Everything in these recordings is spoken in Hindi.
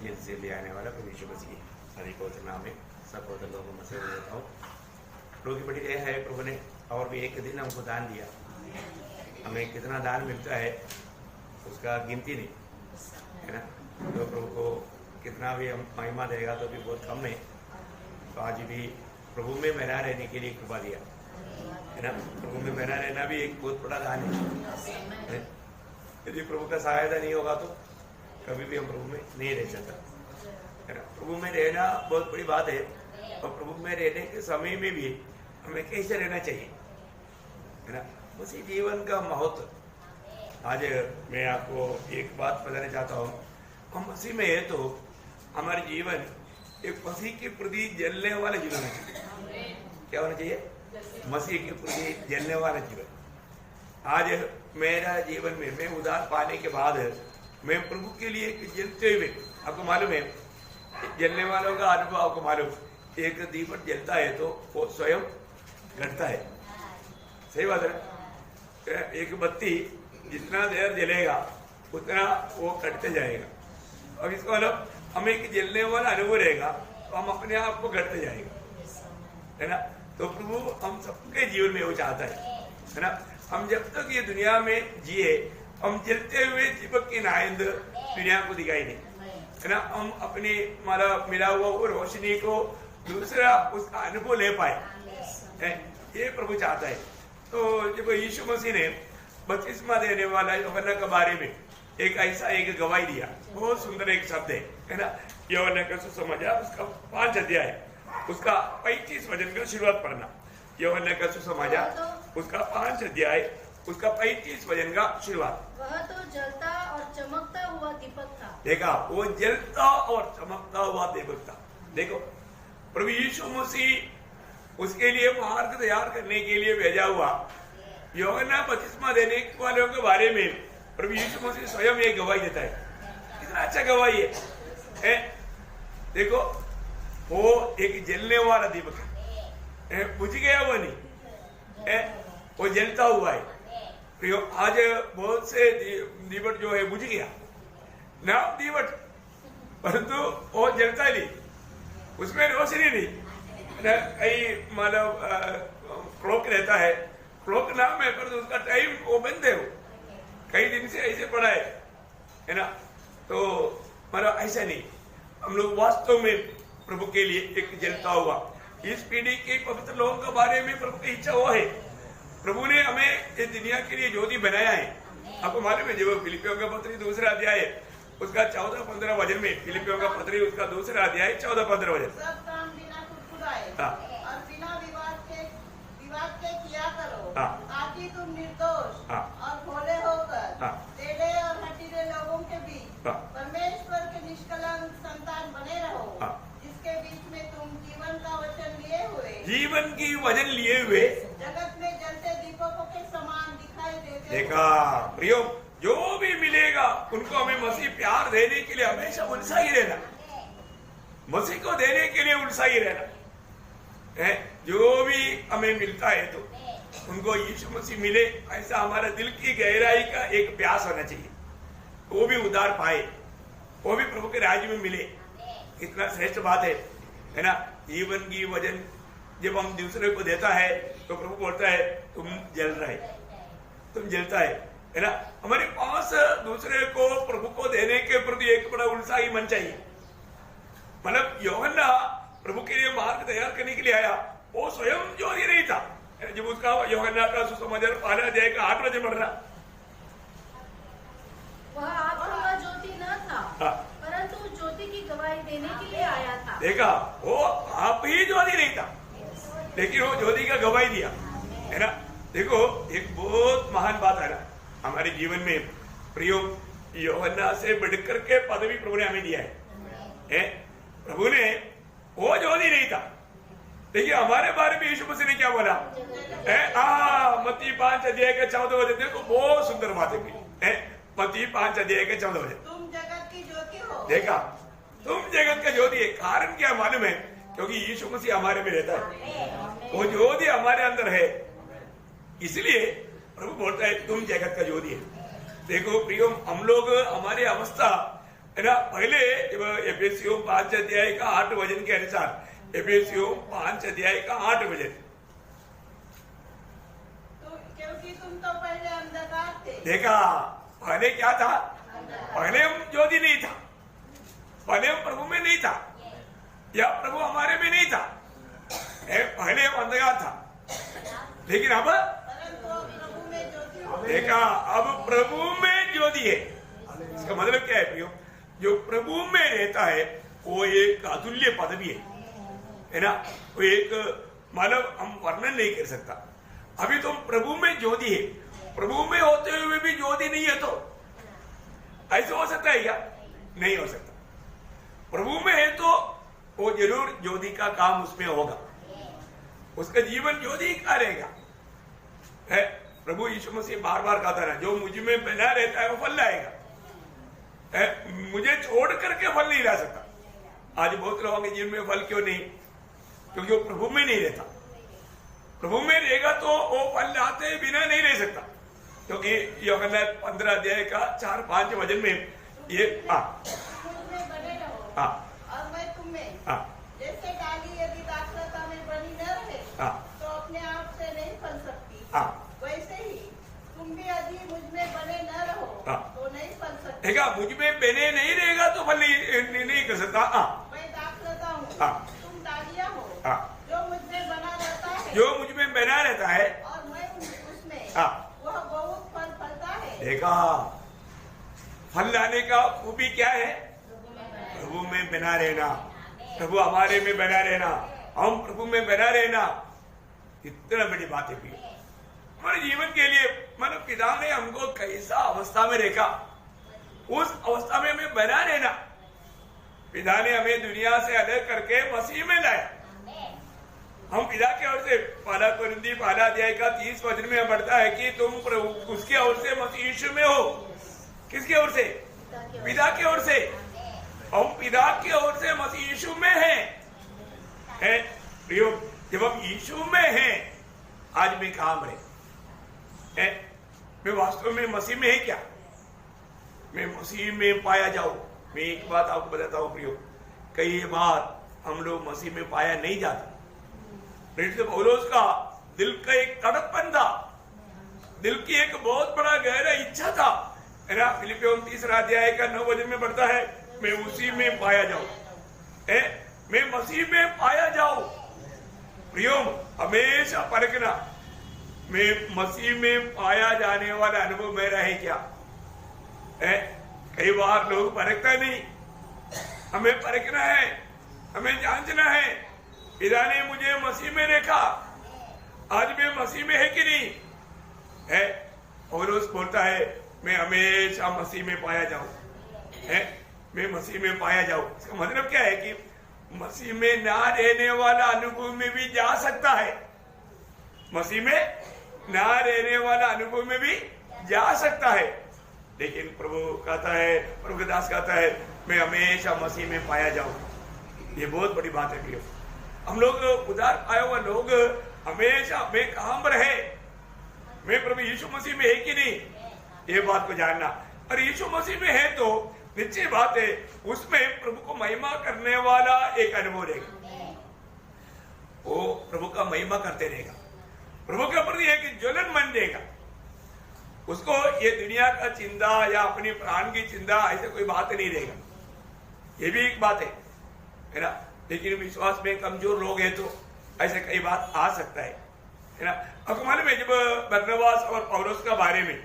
जिनसे ले आने वाला प्रभु यीशु मसीह हरि को नाम में सब लोगों में से होता हूँ। प्रभु की बड़ी दया है, प्रभु ने और भी एक दिन हमको दान दिया। हमें कितना दान मिलता है उसका गिनती नहीं है ना। तो प्रभु को कितना भी हम महिमा देगा तो भी बहुत कम है। तो आज भी प्रभु में बना रहने के लिए कृपा दिया है ना। प्रभु में बना रहना भी एक बहुत बड़ा दान है। यदि प्रभु का सहायता नहीं होगा तो कभी भी हम प्रभु में नहीं रह सकता है ना। प्रभु में रहना बहुत बड़ी बात है। और प्रभु में रहने के समय में भी हमें कैसे रहना चाहिए है ना। उसी जीवन का महत्व आज मैं आपको एक बात बताना चाहता हूँ। हम मसीह में है तो हमारे जीवन एक मसीह के प्रति जलने वाला जीवन होना चाहिए। क्या होना चाहिए? मसीह के प्रति जलने वाला जीवन। आज मेरा जीवन में मैं उद्धार पाने के बाद मैं प्रभु के लिए जलते हुए, आपको मालूम है जलने वालों का अनुभव आपको मालूम, एक दीपक जलता है तो वो स्वयं घटता है। सही बात है। एक बत्ती जितना देर जलेगा उतना वो कटते जाएगा। अब इसका मतलब हमें एक जलने वाला अनुभव रहेगा तो हम अपने आप को घटते जाएगा है ना। तो प्रभु हम सबके जीवन में वो चाहता है ना। हम जब तक ये दुनिया में जिए हम जलते हुए दीपक की नायंद दुनिया को दिखाई नहीं है ना। हम अपनी मिला हुआ वो रोशनी को दूसरा उसका अनुभव ले पाए, ये प्रभु चाहता है। तो जब यीशु मसीह ने बपतिस्मा देने वाला यूहन्ना के बारे में एक ऐसा एक गवाही दिया, बहुत सुंदर एक शब्द है ना। यूहन्ना का सुसमाचार उसका 5 अध्याय उसका 35 वचन का शुरुआत पढ़ना। यूहन्ना का सुसमाचार उसका 5 अध्याय उसका 35 वचन का शुरुआत। वह तो जलता और चमकता हुआ दीपक था। देखा, वो जलता और चमकता हुआ दीपक था। देखो प्रभु यीशु मसीह उसके लिए मार्ग तैयार करने के लिए भेजा हुआ। यूहन्ना बपतिस्मा देने वालों के बारे में प्रभु यीशु मसीह स्वयं एक गवाही देता है। कितना अच्छा गवाही है। देखो वो एक जलने वाला दीपक है, बुझ गया वो नहीं, वो जलता हुआ है। आज बहुत से दीपक जो है बुझ गया ना दीपक, परंतु वो जलता नहीं, उसमें रोशनी नहीं। कई मतलब क्लॉक रहता है, क्लॉक नाम है पर उसका टाइम वो बंद है, वो कई दिन से ऐसे पड़ा है ना। तो मतलब ऐसा नहीं, हम लोग वास्तव में प्रभु के लिए एक जलता हुआ इस पीढ़ी के पवित्र लोगों के बारे में प्रभु की इच्छा वो है। प्रभु ने हमें इस दुनिया के लिए ज्योति बनाया है। आपको मालूम है जब फिलिपियों का पत्री 2 अध्याय उसका 14-15 वचन में, फिलिपियों का पत्री उसका 2 अध्याय 14-15 वचन। सब काम बिना कुड़कुड़ाए और बिना विवाद के किया करो, ताकि तुम निर्दोष और भोले होकर टेढ़े और हठीले लोगों के बीच परमेश्वर के निष्कलंक संतान बने रहो, जिसके बीच में तुम जीवन का वचन लिए हुए, जीवन की वचन लिए हुए जगत में जलते दीपकों के समान दिखाई देते। देखा प्रियो, जो भी मिलेगा उनको हमें मसीह प्यार देने के लिए हमेशा उल्सा ही रहना, मसीह को देने के लिए उल्सा ही रहना है। जो भी हमें मिलता है तो उनको यीशु मसीह मिले, ऐसा हमारा दिल की गहराई का एक प्यास होना चाहिए। वो भी उद्धार पाए, वो भी प्रभु के राज्य में मिले। कितना श्रेष्ठ बात है ना। जीवन की वजन जब हम दूसरे को देता है तो प्रभु बोलता है तुम जल रहे, तुम जलता है ना। हमारे पास दूसरे को प्रभु को देने के प्रति एक बड़ा उत्साही मन चाहिए। मतलब यूहन्ना प्रभु के लिए मार्ग तैयार करने के लिए आया, वो स्वयं ज्योति नहीं था। जब उसका यूहन्ना का सुसमाचार 5 अध्याय का 8 वचन पढ़ना, वह आपका ज्योति न था परंतु ज्योति की गवाही देने के लिए आया था। देखा, वो आप ही ज्योति नहीं था लेकिन वो ज्योति का गवाही दिया है ना। देखो एक बहुत महान बात है ना हमारे जीवन में प्रियो, यूहन्ना से बढ़कर के पदवी प्रभु ने हमें दिया है। प्रभु ने वो ज्योति नहीं था देखिए हमारे बारे में यीशु मसीह ने क्या बोला मत्ती 5 अध्याय के 14 वचन। देखो बहुत सुंदर बात है। मत्ती 5 अध्याय के 14 वचन, तुम जगत की ज्योति हो। देखा, तुम जगत का ज्योति है। कारण क्या मालूम है? क्योंकि यीशु मसीह हमारे में रहता है, वो ज्योति हमारे अंदर है, इसलिए प्रभु बोलता है तुम जगत का ज्योति है। देखो प्रियो, हम लोग हमारी अवस्था है ना। पहले एफएससियों 5 अध्याय का 8 वचन के अनुसार, एफएससियों 5 अध्याय का 8 वचन, क्योंकि तुम तो पहले अंधकार थे। देखा, पहले क्या था? पहले हम ज्योति नहीं था, पहले हम प्रभु में नहीं था, या प्रभु हमारे में नहीं था, पहले हम अंधकार था, लेकिन अब प्रभु में ज्योति हो। देखा, अब प्रभु में ज्योति है। इसका मतलब क्या है प्रियो? जो प्रभु में रहता है वो एक अतुल्य पदवी है ना, वो एक मतलब हम वर्णन नहीं कर सकता। अभी तुम प्रभु में ज्योति है, प्रभु में होते हुए भी ज्योति नहीं है, तो ऐसा हो सकता है क्या? नहीं हो सकता। प्रभु में है तो वो जरूर ज्योति का काम उसमें होगा, उसका जीवन ज्योति का रहेगा। है प्रभु यीशु मसीह बार बार कहता है, जो मुझ में बना रहता है वो फल लाएगा, मुझे छोड़ करके फल नहीं ला सकता। आज बहुत लोगों के जीवन में फल क्यों नहीं? क्योंकि वो प्रभु में नहीं रहता। प्रभु में रहेगा तो वो फल लाते बिना नहीं रह सकता, क्योंकि यूहन्ना 15 अध्याय का 4-5 वचन में ये और मैं तुम में, जैसे डाली यदि दाखलता में बनी न रहे तो अपने आप से नहीं फल सकती, वैसे ही तुम भी यदि मुझ में बने न रहो तो नहीं फल सकते। देखा, मुझ में बने नहीं रहेगा तो फल नहीं कर सकता। मैं दाखलता हूँ, तुम डालियाँ हो, जो मुझ में बना रहता है, जो मुझ में बना रहता है और मैं उसमें, वह बहुत फल फलता है। देखा, फल लाने का खूबी क्या है? प्रभु में बना रहना, प्रभु हमारे में बना रहना, हम प्रभु में बना रहना, इतना बड़ी बात है। हमारे जीवन के लिए मतलब पिता ने हमको कैसा अवस्था में रखा, उस अवस्था में हमें बना रहना। पिता ने हमें दुनिया से अलग करके मसीह में लाया। हम पिता की ओर से, पहला कोरिन्थी 12 अध्याय का 30 वचन में बढ़ता है कि तुम प्रभु उसकी ओर से मसीह यीशु में हो। किसकी ओर से? पिता की ओर से। हम पिता की ओर से मसीह यीशु में हैं। जब हम यीशु में हैं, आज मैं कहां रहे? मैं वास्तव में मसीह में है क्या? मैं मसीह में पाया जाऊं। मैं एक बात आपको बताता हूं प्रियो, कई बार हम लोग मसीह में पाया नहीं जाता। पौलुस का दिल का एक तड़पन था, दिल की एक बहुत बड़ा गहरा इच्छा था, है ना। फिलिपियों 3 अध्याय का 9 वचन में बढ़ता है, मैं उसी में पाया जाऊं, मैं मसीह में पाया जाऊं। प्रियो, हमेशा परखना, मैं मसीह में पाया जाने वाला अनुभव मेरा है क्या? कई बार लोग परखता नहीं, हमें परखना है, हमें जांचना है। पिता ने मुझे मसीह में देखा, आज मैं मसीह में है कि नहीं है? पौलुस बोलता है, मैं हमेशा मसीह में पाया जाऊं, मैं मसीह में पाया जाऊं। इसका मतलब क्या है कि मसीह में ना रहने वाला अनुभव में भी जा सकता है, मसीह में ना रहने वाला अनुभव में भी जा सकता है। लेकिन प्रभु कहता है, प्रभु के दास कहता है, मैं हमेशा मसीह में पाया जाऊं। ये बहुत बड़ी बात है प्रियो। हम लोग उधार पाए हुए लोग हमेशा मैं कहां पर रहे, मैं प्रभु यीशु मसीह में है कि नहीं, ये बात को जानना। और यीशु मसीह में है तो निश्चय बात है, उसमें प्रभु को महिमा करने वाला एक अनुभव रहेगा। वो प्रभु का महिमा करते रहेगा, प्रभु के प्रति एक ज्वलन मन देगा। उसको ये दुनिया का चिंता या अपनी प्राण की चिंता ऐसे कोई बात नहीं रहेगा। ये भी एक बात है ना। लेकिन विश्वास में कमजोर लोग हैं तो ऐसे कई बात आ सकता है ना। आपको मालूम है, जब बरनबास और पौलुस का बारे में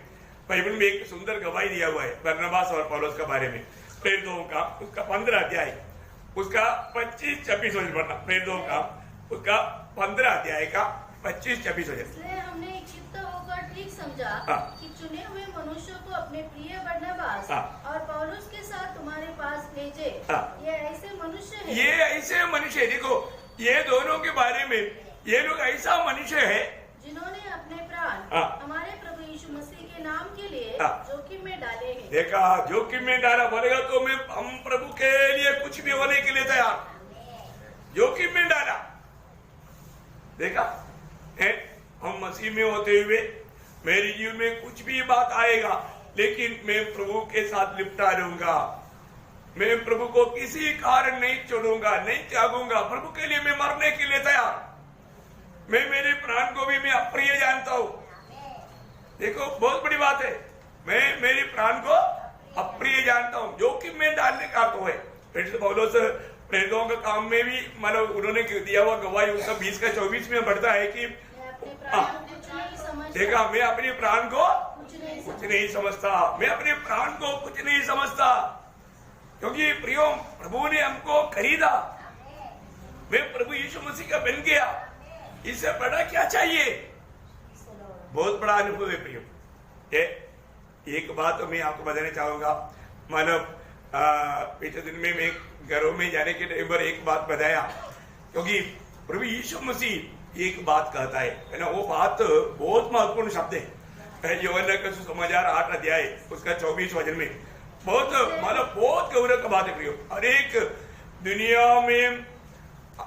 बाइबल में एक सुंदर गवाही दिया हुआ है, बरनबास और पौलुस का बारे में, प्रेरितों का उसका 15 अध्याय उसका 25-26 वचन पढ़ना। प्रेरितों का उसका 15 अध्याय का 25-26 वचन। इसलिए हमने क्षिप्त होकर ठीक समझा कि चुने हुए मनुष्यों को अपने प्रिय बरनबास और पौलुस के साथ तुम्हारे पास भेजे। ये ऐसे मनुष्य हैं। ये ऐसे मनुष्य है। देखो, ये दोनों के बारे में, ये लोग ऐसा मनुष्य है जिन्होंने अपने प्राण हमारे प्रभु यीशु मसीह के नाम के लिए जोखिम में डाले हैं। देखा, जोखिम में डाला बोलेगा तो मैं हम प्रभु के लिए कुछ भी होने के लिए तैयार, जोखिम में डाला। देखा, हम मसीह में होते हुए मेरे जीवन में कुछ भी बात आएगा, लेकिन मैं प्रभु के साथ लिपटा रहूंगा, मैं प्रभु को किसी कारण नहीं छोड़ूंगा, नहीं त्यागूंगा। प्रभु के लिए मैं मरने के लिए तैयार। मैं मेरे प्राण को भी मैं अप्रिय जानता हूं। देखो बहुत बड़ी बात है, मैं मेरे प्राण को अप्रिय जानता हूं। जोखिम में डालने का तो है। पौलुस प्रेरितों का काम में भी मतलब उन्होंने दिया हुआ गवाही उसका 20 का 24 में बढ़ता है कि देखा, मैं अपने प्राण को कुछ नहीं समझता, मैं अपने प्राण को कुछ नहीं समझता, क्योंकि प्रियो प्रभु ने हमको खरीदा। मैं प्रभु यीशु मसीह का बन गया, इससे बड़ा क्या चाहिए? बहुत बड़ा अनुभव है प्रियो। एक बात तो मैं आपको बताना चाहूंगा। मतलब पिछले दिन में मैं घरों में जाने के टाइम पर एक बात बताया, क्योंकि प्रभु यीशु मसीह एक बात कहता है ना, वो बात बहुत महत्वपूर्ण शब्द है। यूहन्ना का सुसमाचार 8 अध्याय उसका 24 वचन में बहुत मतलब बहुत गौरव का बात है प्रियो। हर एक दुनिया में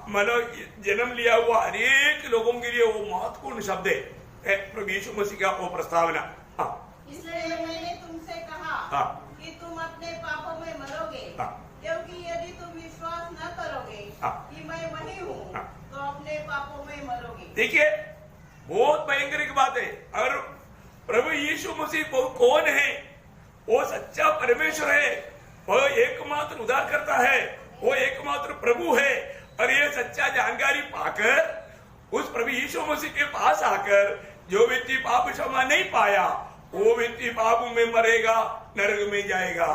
मतलब जन्म लिया हुआ हर एक लोगों के लिए वो महत्वपूर्ण शब्द है प्रभु यीशु मसीह का वो प्रस्तावना। हाँ, इसलिए मैंने तुमसे कहा कि तुम अपने पापों में मरोगे, क्योंकि यदि तुम विश्वास न करोगे कि मैं वही हूँ तो अपने पापों में मरोगे। देखिए बहुत भयंकर एक बात है। और प्रभु यीशु मसीह कौन है? वो सच्चा परमेश्वर है, वो एकमात्र उद्धार करता है, वो एकमात्र प्रभु है। और ये सच्चा जानकारी पाकर उस प्रभु यीशु मसीह के पास आकर जो व्यक्ति पाप क्षमा नहीं पाया वो व्यक्ति पाप में मरेगा, नरक में जाएगा।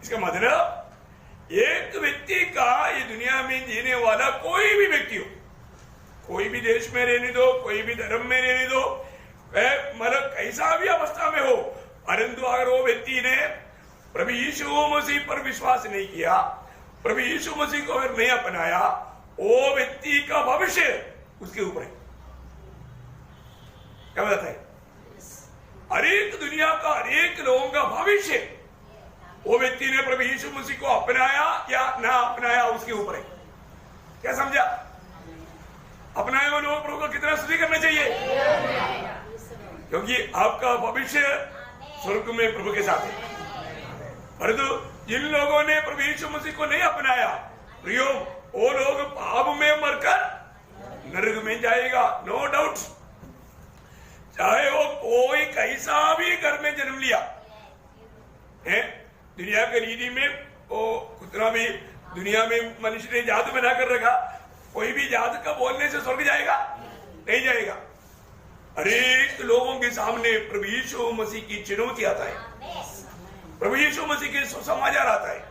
इसका मतलब एक व्यक्ति का ये दुनिया में जीने वाला कोई भी व्यक्ति हो, कोई भी देश में रहने दो, कोई भी धर्म में रहने दो, मतलब कैसा भी अवस्था में हो, परंतु अगर वो व्यक्ति ने प्रभु यीशु मसीह पर विश्वास नहीं किया, प्रभु यीशु मसीह को अगर नहीं अपनाया, वो व्यक्ति का भविष्य उसके ऊपर है। क्या बताता है? हर एक दुनिया का हर एक लोगों का भविष्य वो व्यक्ति ने प्रभु यीशु मसीह को अपनाया या ना अपनाया उसके ऊपर है। क्या समझा? अपनाए हुए लोग प्रभु को कितना स्तुति करना चाहिए, क्योंकि आपका भविष्य स्वर्ग में प्रभु के साथ है। परंतु जिन लोगों ने प्रभु यीशु मसीह को नहीं अपनाया प्रियो, वो लोग पाप में मरकर नरक में जाएगा, नो डाउट। चाहे वो कोई कैसा भी घर में जन्म लिया है, दुनिया के रीति में वो कितना भी दुनिया में मनुष्य ने जादू बनाकर रखा, कोई भी जादू का बोलने से स्वर्ग जाएगा? नहीं जाएगा। हरेक लोगों के सामने प्रभु यीशु मसीह की चुनौती आता है, प्रभु यीशु मसीह के सुसमाचार आता है।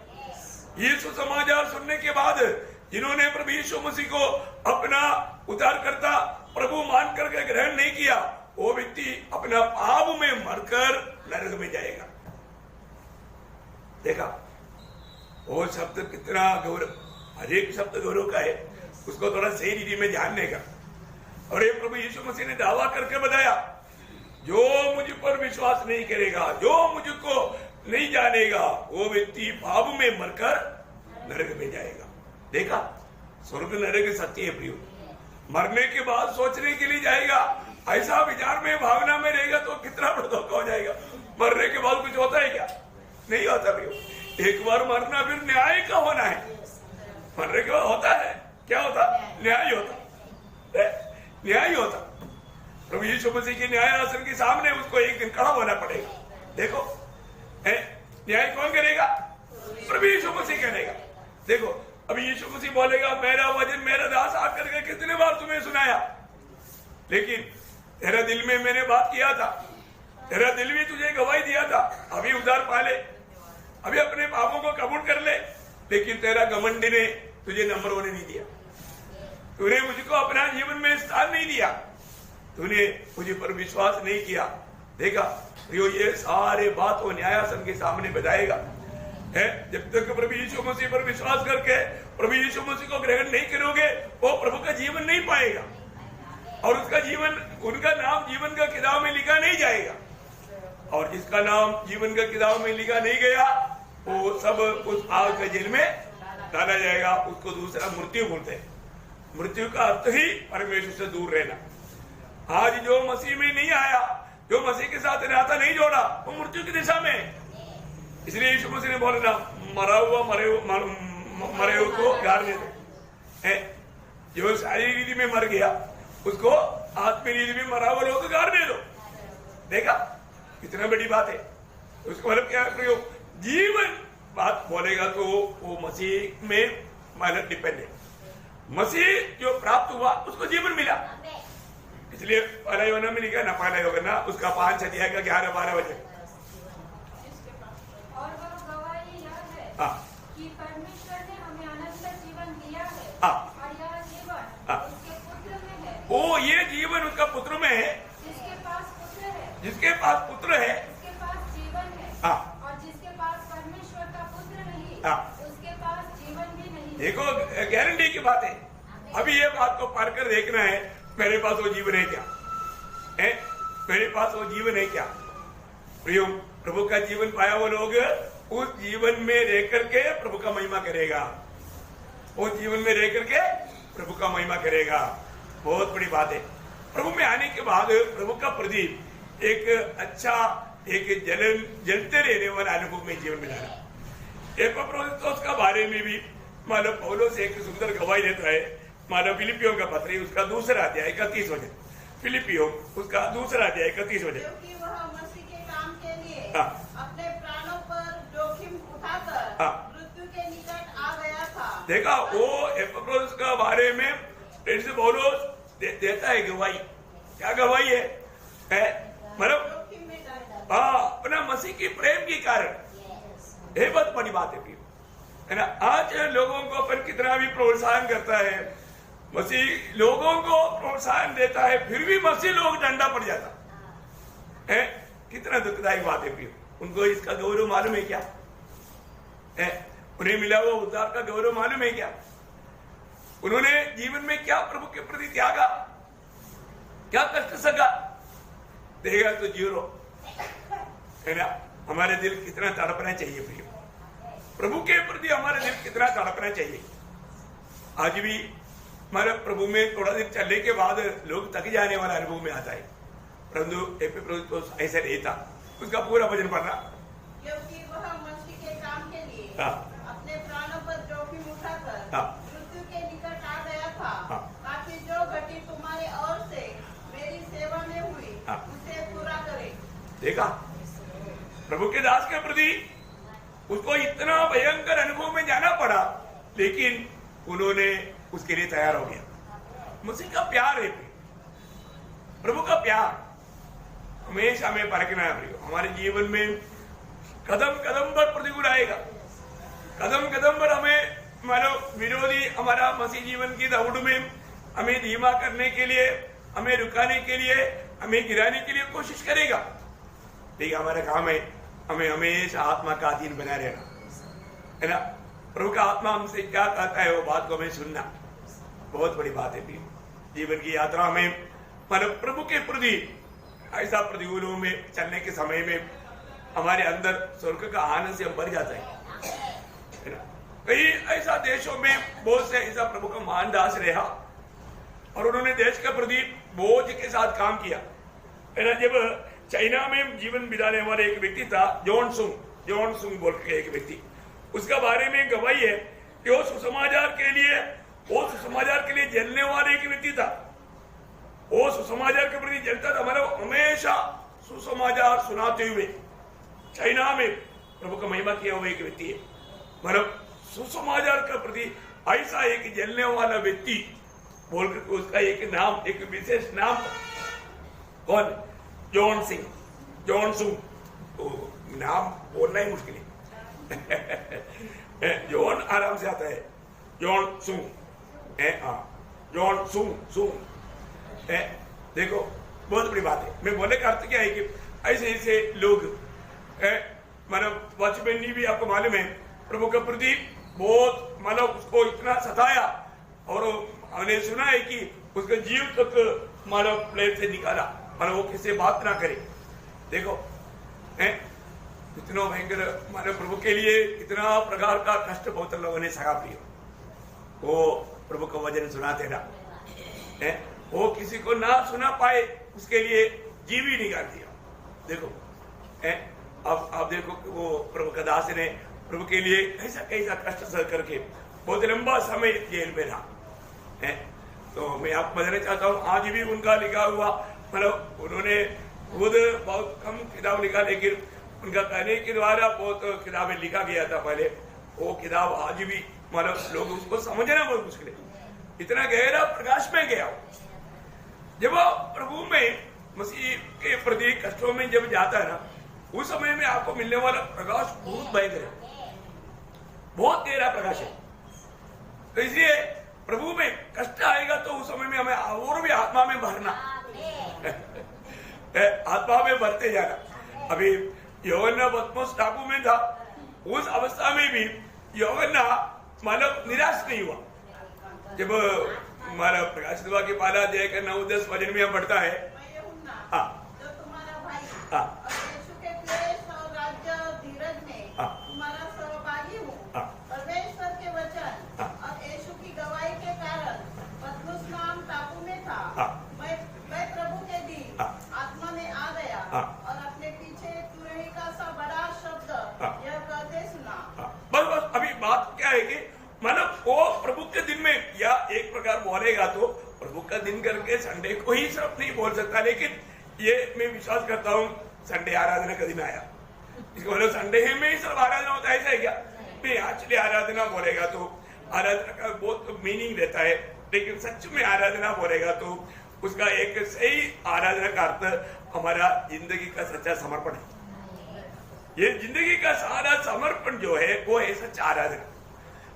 ये सुसमाचार सुनने के बाद जिन्होंने प्रभु यीशु मसीह को अपना उद्धारकर्ता प्रभु मान करके ग्रहण नहीं किया, वो व्यक्ति अपना पाप में मरकर नरक में जाएगा। देखा वो शब्द कितना गौरव, हर एक शब्द गौरव का है, उसको थोड़ा सही रीति में जानने का। और ये प्रभु यीशु मसीह ने दावा करके बताया, जो मुझ पर विश्वास नहीं करेगा, जो मुझको नहीं जानेगा, वो व्यक्ति पाप में मरकर नरक में जाएगा। देखा स्वर्ग नरक सत्य है प्रियो। मरने के बाद सोचने के लिए जाएगा, ऐसा विचार में भावना में रहेगा तो कितना बड़ा धोखा हो जाएगा। मरने के बाद कुछ होता है क्या? नहीं होता प्रियो। एक बार मरना फिर न्याय का होना है। मरने के बाद होता है क्या? होता न्याय होता, न्याय होता। प्रभु यीशु मसीह के न्याय आसन के सामने उसको एक दिन खड़ा होना पड़ेगा। देखो न्याय कौन करेगा? प्रभु यीशु मसीह करेगा। देखो अभी यीशु मसीह बोलेगा, मेरा वचन मेरा दास आकर के कितने बार तुम्हें सुनाया, लेकिन तेरा दिल में मैंने बात किया था, तेरा दिल भी तुझे गवाही दिया था, अभी उद्धार पा ले, अभी अपने पापों को कबूल कर ले, लेकिन तेरा घमंड ने तुझे नंबर होने नहीं दिया, तूने मुझको अपना जीवन में स्थान नहीं दिया, तूने मुझे पर विश्वास नहीं किया। देखा प्रियो, ये सारे बात वो न्यायासन के सामने बताएगा है। जब तक प्रभु यीशु मसीह पर विश्वास करके प्रभु यीशु मसीह को ग्रहण नहीं करोगे, वो प्रभु का जीवन नहीं पाएगा और उसका जीवन, उनका नाम जीवन का किताब में लिखा नहीं जाएगा। और जिसका नाम जीवन का किताब में लिखा नहीं गया, वो सब उस आग के जेल में डाला जाएगा। उसको दूसरा मृत्यु बोलते हैं। मृत्यु का अर्थ ही परमेश्वर से दूर रहना। आज जो मसीह में नहीं आया, जो मसीह के साथ नाता नहीं जोड़ा, वो मृत्यु की दिशा में। इसलिए यीशु मसीह ने बोला ना, मरे हुए को गाड़ने दो। जो शारीरिक रीति में मर गया उसको आत्मीय रीति में मरा हुआ लोग गाड़ने दो। देखा कितना बड़ी बात है। उसको मतलब क्या प्रयोग, जीवन बात बोलेगा तो वो मसीह में मतलब डिपेंड है। मसीह जो प्राप्त हुआ उसको जीवन मिला। इसलिए पहला यूहन्ना में लिखा ना, पहला यूहन्ना उसका 5 अध्याय का 11-12 वचन। और वह गवाही यह है कि परमेश्वर ने हमें अनंत जीवन दिया है और यह जीवन उसके पुत्र में है। ओ ये जीवन उसका पुत्र में है। जिसके पास पुत्र है, जिसके पास पुत्र है उसके पास जीवन है। और जिसके पास परमेश्वर का पुत्र नहीं उसके पास जीवन भी नहीं। देखो गारंटी की बात है। अभी ये बात को पार कर देखना है, मेरे पास वो जीवन है क्या है? मेरे पास वो जीवन है क्या? प्रियो, प्रभु का जीवन पाया वो लोग उस जीवन में रह करके प्रभु का महिमा करेगा। उस जीवन में रह करके प्रभु का महिमा करेगा। बहुत बड़ी बात है। प्रभु में आने के बाद प्रभु का प्रदीप एक अच्छा एक जलते रहने वाला अनुभव में जीवन में लाना। एपफ्रोदितुस का बारे में भी मानो पौलुस एक सुंदर गवाही देता है। मानो फिलिपियों का पत्र उसका 2 अध्याय 31 वचन। फिलिपियों उसका 2 अध्याय 31 वचन। क्योंकि वह मसीह के काम के लिए अपने प्राणों पर जोखिम उठाकर मृत्यु के निकट आ गया था। देखा वो एपफ्रोदितुस का बारे में पौलुस देता है गवाही। क्या गवाही है? मतलब अपना मसीह की प्रेम के कारण। ये बहुत बड़ी बात है ना। आज लोगों को अपन कितना भी प्रोत्साहन करता है, मसीह लोगों को प्रोत्साहन देता है, फिर भी मसीह लोग डंडा पड़ जाता है। कितना दुखदायक बात है प्रियो। उनको इसका गौरव मालूम है क्या? उन्हें मिला हुआ उद्धार का गौरव मालूम है क्या? उन्होंने जीवन में क्या प्रभु के प्रति त्यागा, क्या कष्ट सका? देगा तो जीरो है ना। हमारे दिल कितना तड़पना चाहिए प्रियो, प्रभु के प्रति हमारा दिल कितना तड़पना चाहिए। आज भी हमारे प्रभु में थोड़ा दिन चलने के बाद लोग थक जाने वाला अनुभव में आता है, परंतु एपफ्रोदितुस ऐसा नहीं था। उसका पूरा वचन पढ़ना। क्योंकि वह मसीह के काम के लिए अपने प्राणों पर जोखिम उठाकर मृत्यु के निकट आ गया था, ताकि जो घटी तुम्हारे ओर से मेरी सेवा में हुई उसे पूरा करे। देखा प्रभु के दास के प्रति उसको इतना भयंकर अनुभव में जाना पड़ा, लेकिन उन्होंने उसके लिए तैयार हो गया। मसीह का प्यार है, प्रभु का प्यार हमेशा हमें परखना है। हमारे जीवन में कदम कदम पर प्रतिकूल आएगा, कदम कदम पर हमें मानो विरोधी हमारा मसीह जीवन की दौड़ में हमें धीमा करने के लिए, हमें रुकाने के लिए, हमें गिराने के लिए कोशिश करेगा। लेकिन हमारा काम है हमें हमेशा आत्मा का अधीन बना रहना है ना। प्रभु का आत्मा हमसे क्या कहता है वो बात को हमें सुनना बहुत बड़ी बात है। जीवन की यात्रा में मानो प्रभु के प्रति ऐसा प्रतिकूलों में चलने के समय में हमारे अंदर स्वर्ग का आनंद से हम भर जाता है ना। कई ऐसा देशों में बहुत से ऐसा प्रभु का महान दास रहा और उन्होंने देश के प्रति बोझ के साथ काम किया है ना। जब चाइना में जीवन बिताने वाले एक व्यक्ति था, जॉन सुंग बोल के एक व्यक्ति, उसका बारे में गवाही है कि वो सुसमाचार के लिए जलने वाले एक व्यक्ति था। वो सुसमाचार के प्रति जलता था, मतलब हमेशा सुसमाचार सुनाते हुए चाइना में प्रभु का महिमा किया हुआ एक व्यक्ति है। मतलब सुसमाचार के प्रति ऐसा एक जलने वाला व्यक्ति बोलकर उसका एक नाम, एक विशेष नाम कौन? जॉन सुंग। नाम बोलना ही मुश्किल है। जॉन आराम से आता है, जॉन सुंग। देखो बहुत बड़ी बात है। मैं बोलने का अर्थ क्या है कि ऐसे ऐसे लोग मानो वाचमैन भी आपको मालूम है प्रभु के प्रति बहुत मानो उसको इतना सताया और हमने सुना है कि उसका जीव तक मानो प्लेन से निकाला, मानो वो किसी बात ना करे। देखो इतना भयंकर मानो प्रभु के लिए इतना प्रकार का कष्ट बहुत लोगों ने सहा प्रिय। वो प्रभु का वचन सुनाते रहा, वो किसी को ना सुना पाए उसके लिए जीव ही निकाल दिया। देखो अब आप देखो वो प्रभु का दास ने प्रभु के लिए कैसा कैसा कष्ट सह करके बहुत लंबा समय जेल में रहा है। तो मैं आपको बताना चाहता हूँ आज भी उनका लिखा हुआ मतलब उन्होंने खुद बहुत कम किताब लिखा, लेकिन उनका कहने के द्वारा बहुत किताबें लिखा गया था पहले। वो किताब आज भी मतलब लोग उसको समझना बहुत मुश्किल है, इतना गहरा प्रकाश में गया। जब वो प्रभु में मसीह के प्रति कष्टों में जब जाता है ना, उस समय में आपको मिलने वाला प्रकाश बहुत भयंकर है, बहुत गहरा प्रकाश है। तो इसलिए प्रभु में कष्ट आएगा तो उस समय में हमें और भी आत्मा में भरना, आत्मा में भरते जाना। अभी यूहन्ना पतमोस टापू में था, उस अवस्था में भी यूहन्ना मानव निराश नहीं हुआ। जब हमारा प्रकाशित हुआ कि पहला अध्याय का 9-10 वचन में पढ़ता है, जो तुम्हारा भाई और यीशु के क्लेश और राज्य और धीरज में तुम्हारा सहभागी हूँ। परमेश्वर के वचन और यीशु की गवाही के कारण पतमुस नाम टापू में था। मैं प्रभु के दिन आत्मा में आ गया और अपने पीछे तुरही का सा बड़ा शब्द यह कहते सुना। बस अभी बात क्या है कि मतलब वो प्रभु के दिन में या एक प्रकार बोलेगा तो प्रभु का दिन करके संडे को ही सब नहीं बोल सकता, लेकिन ये मैं विश्वास करता हूँ संडे आराधना का दिन आया, इसको मतलब संडे में ही सब आराधना होता है, ऐसा है क्या? नहीं, एक्चुअली आराधना बोलेगा तो आराधना का बहुत मीनिंग रहता है, लेकिन सच में आराधना बोलेगा तो उसका एक सही आराधना का अर्थ हमारा जिंदगी का सच्चा समर्पण है। ये जिंदगी का सारा समर्पण जो है वो है सच्चा आराधना।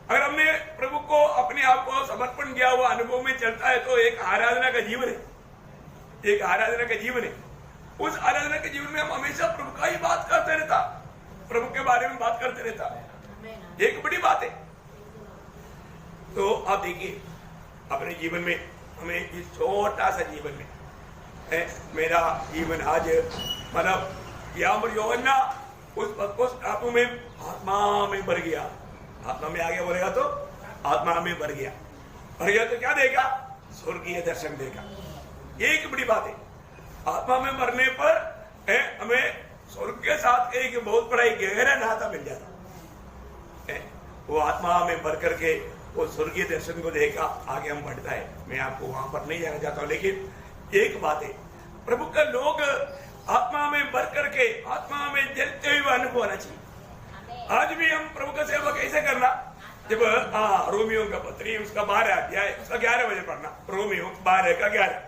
अगर हमने प्रभु को अपने आप को समर्पण किया हुआ अनुभव में चलता है तो एक आराधना का जीवन है, एक आराधना का जीवन है। उस आराधना के जीवन में हम हमेशा प्रभु का ही बात करते रहता, प्रभु के बारे में बात करते रहता, एक बड़ी बात है। तो आप देखिए अपने जीवन में हमें इस छोटा सा जीवन में मेरा जीवन आज मतलब यूहन्ना उस पतमोस टापू में आत्मा में भर गया, आत्मा में आ गया बोलेगा तो आत्मा में भर गया तो क्या देगा? स्वर्गीय दर्शन देगा। ये एक बड़ी बात है, आत्मा में भरने पर हमें स्वर्ग के साथ एक बहुत बड़ा गहरा नाता मिल जाता है। वो आत्मा में भर करके वो स्वर्गीय दर्शन को देखा, आगे हम बढ़ता है। मैं आपको वहां पर नहीं जाना चाहता हूँ, लेकिन एक बात है, प्रभु का लोग आत्मा में भर करके आत्मा में जलते हुए अनुभव होना चाहिए। आज भी हम प्रभु का सेवा कैसे करना? जब रोमियो का पत्री उसका 12 अध्याय उसका 11 बजे पढ़ना, रोमियो 12 का 11।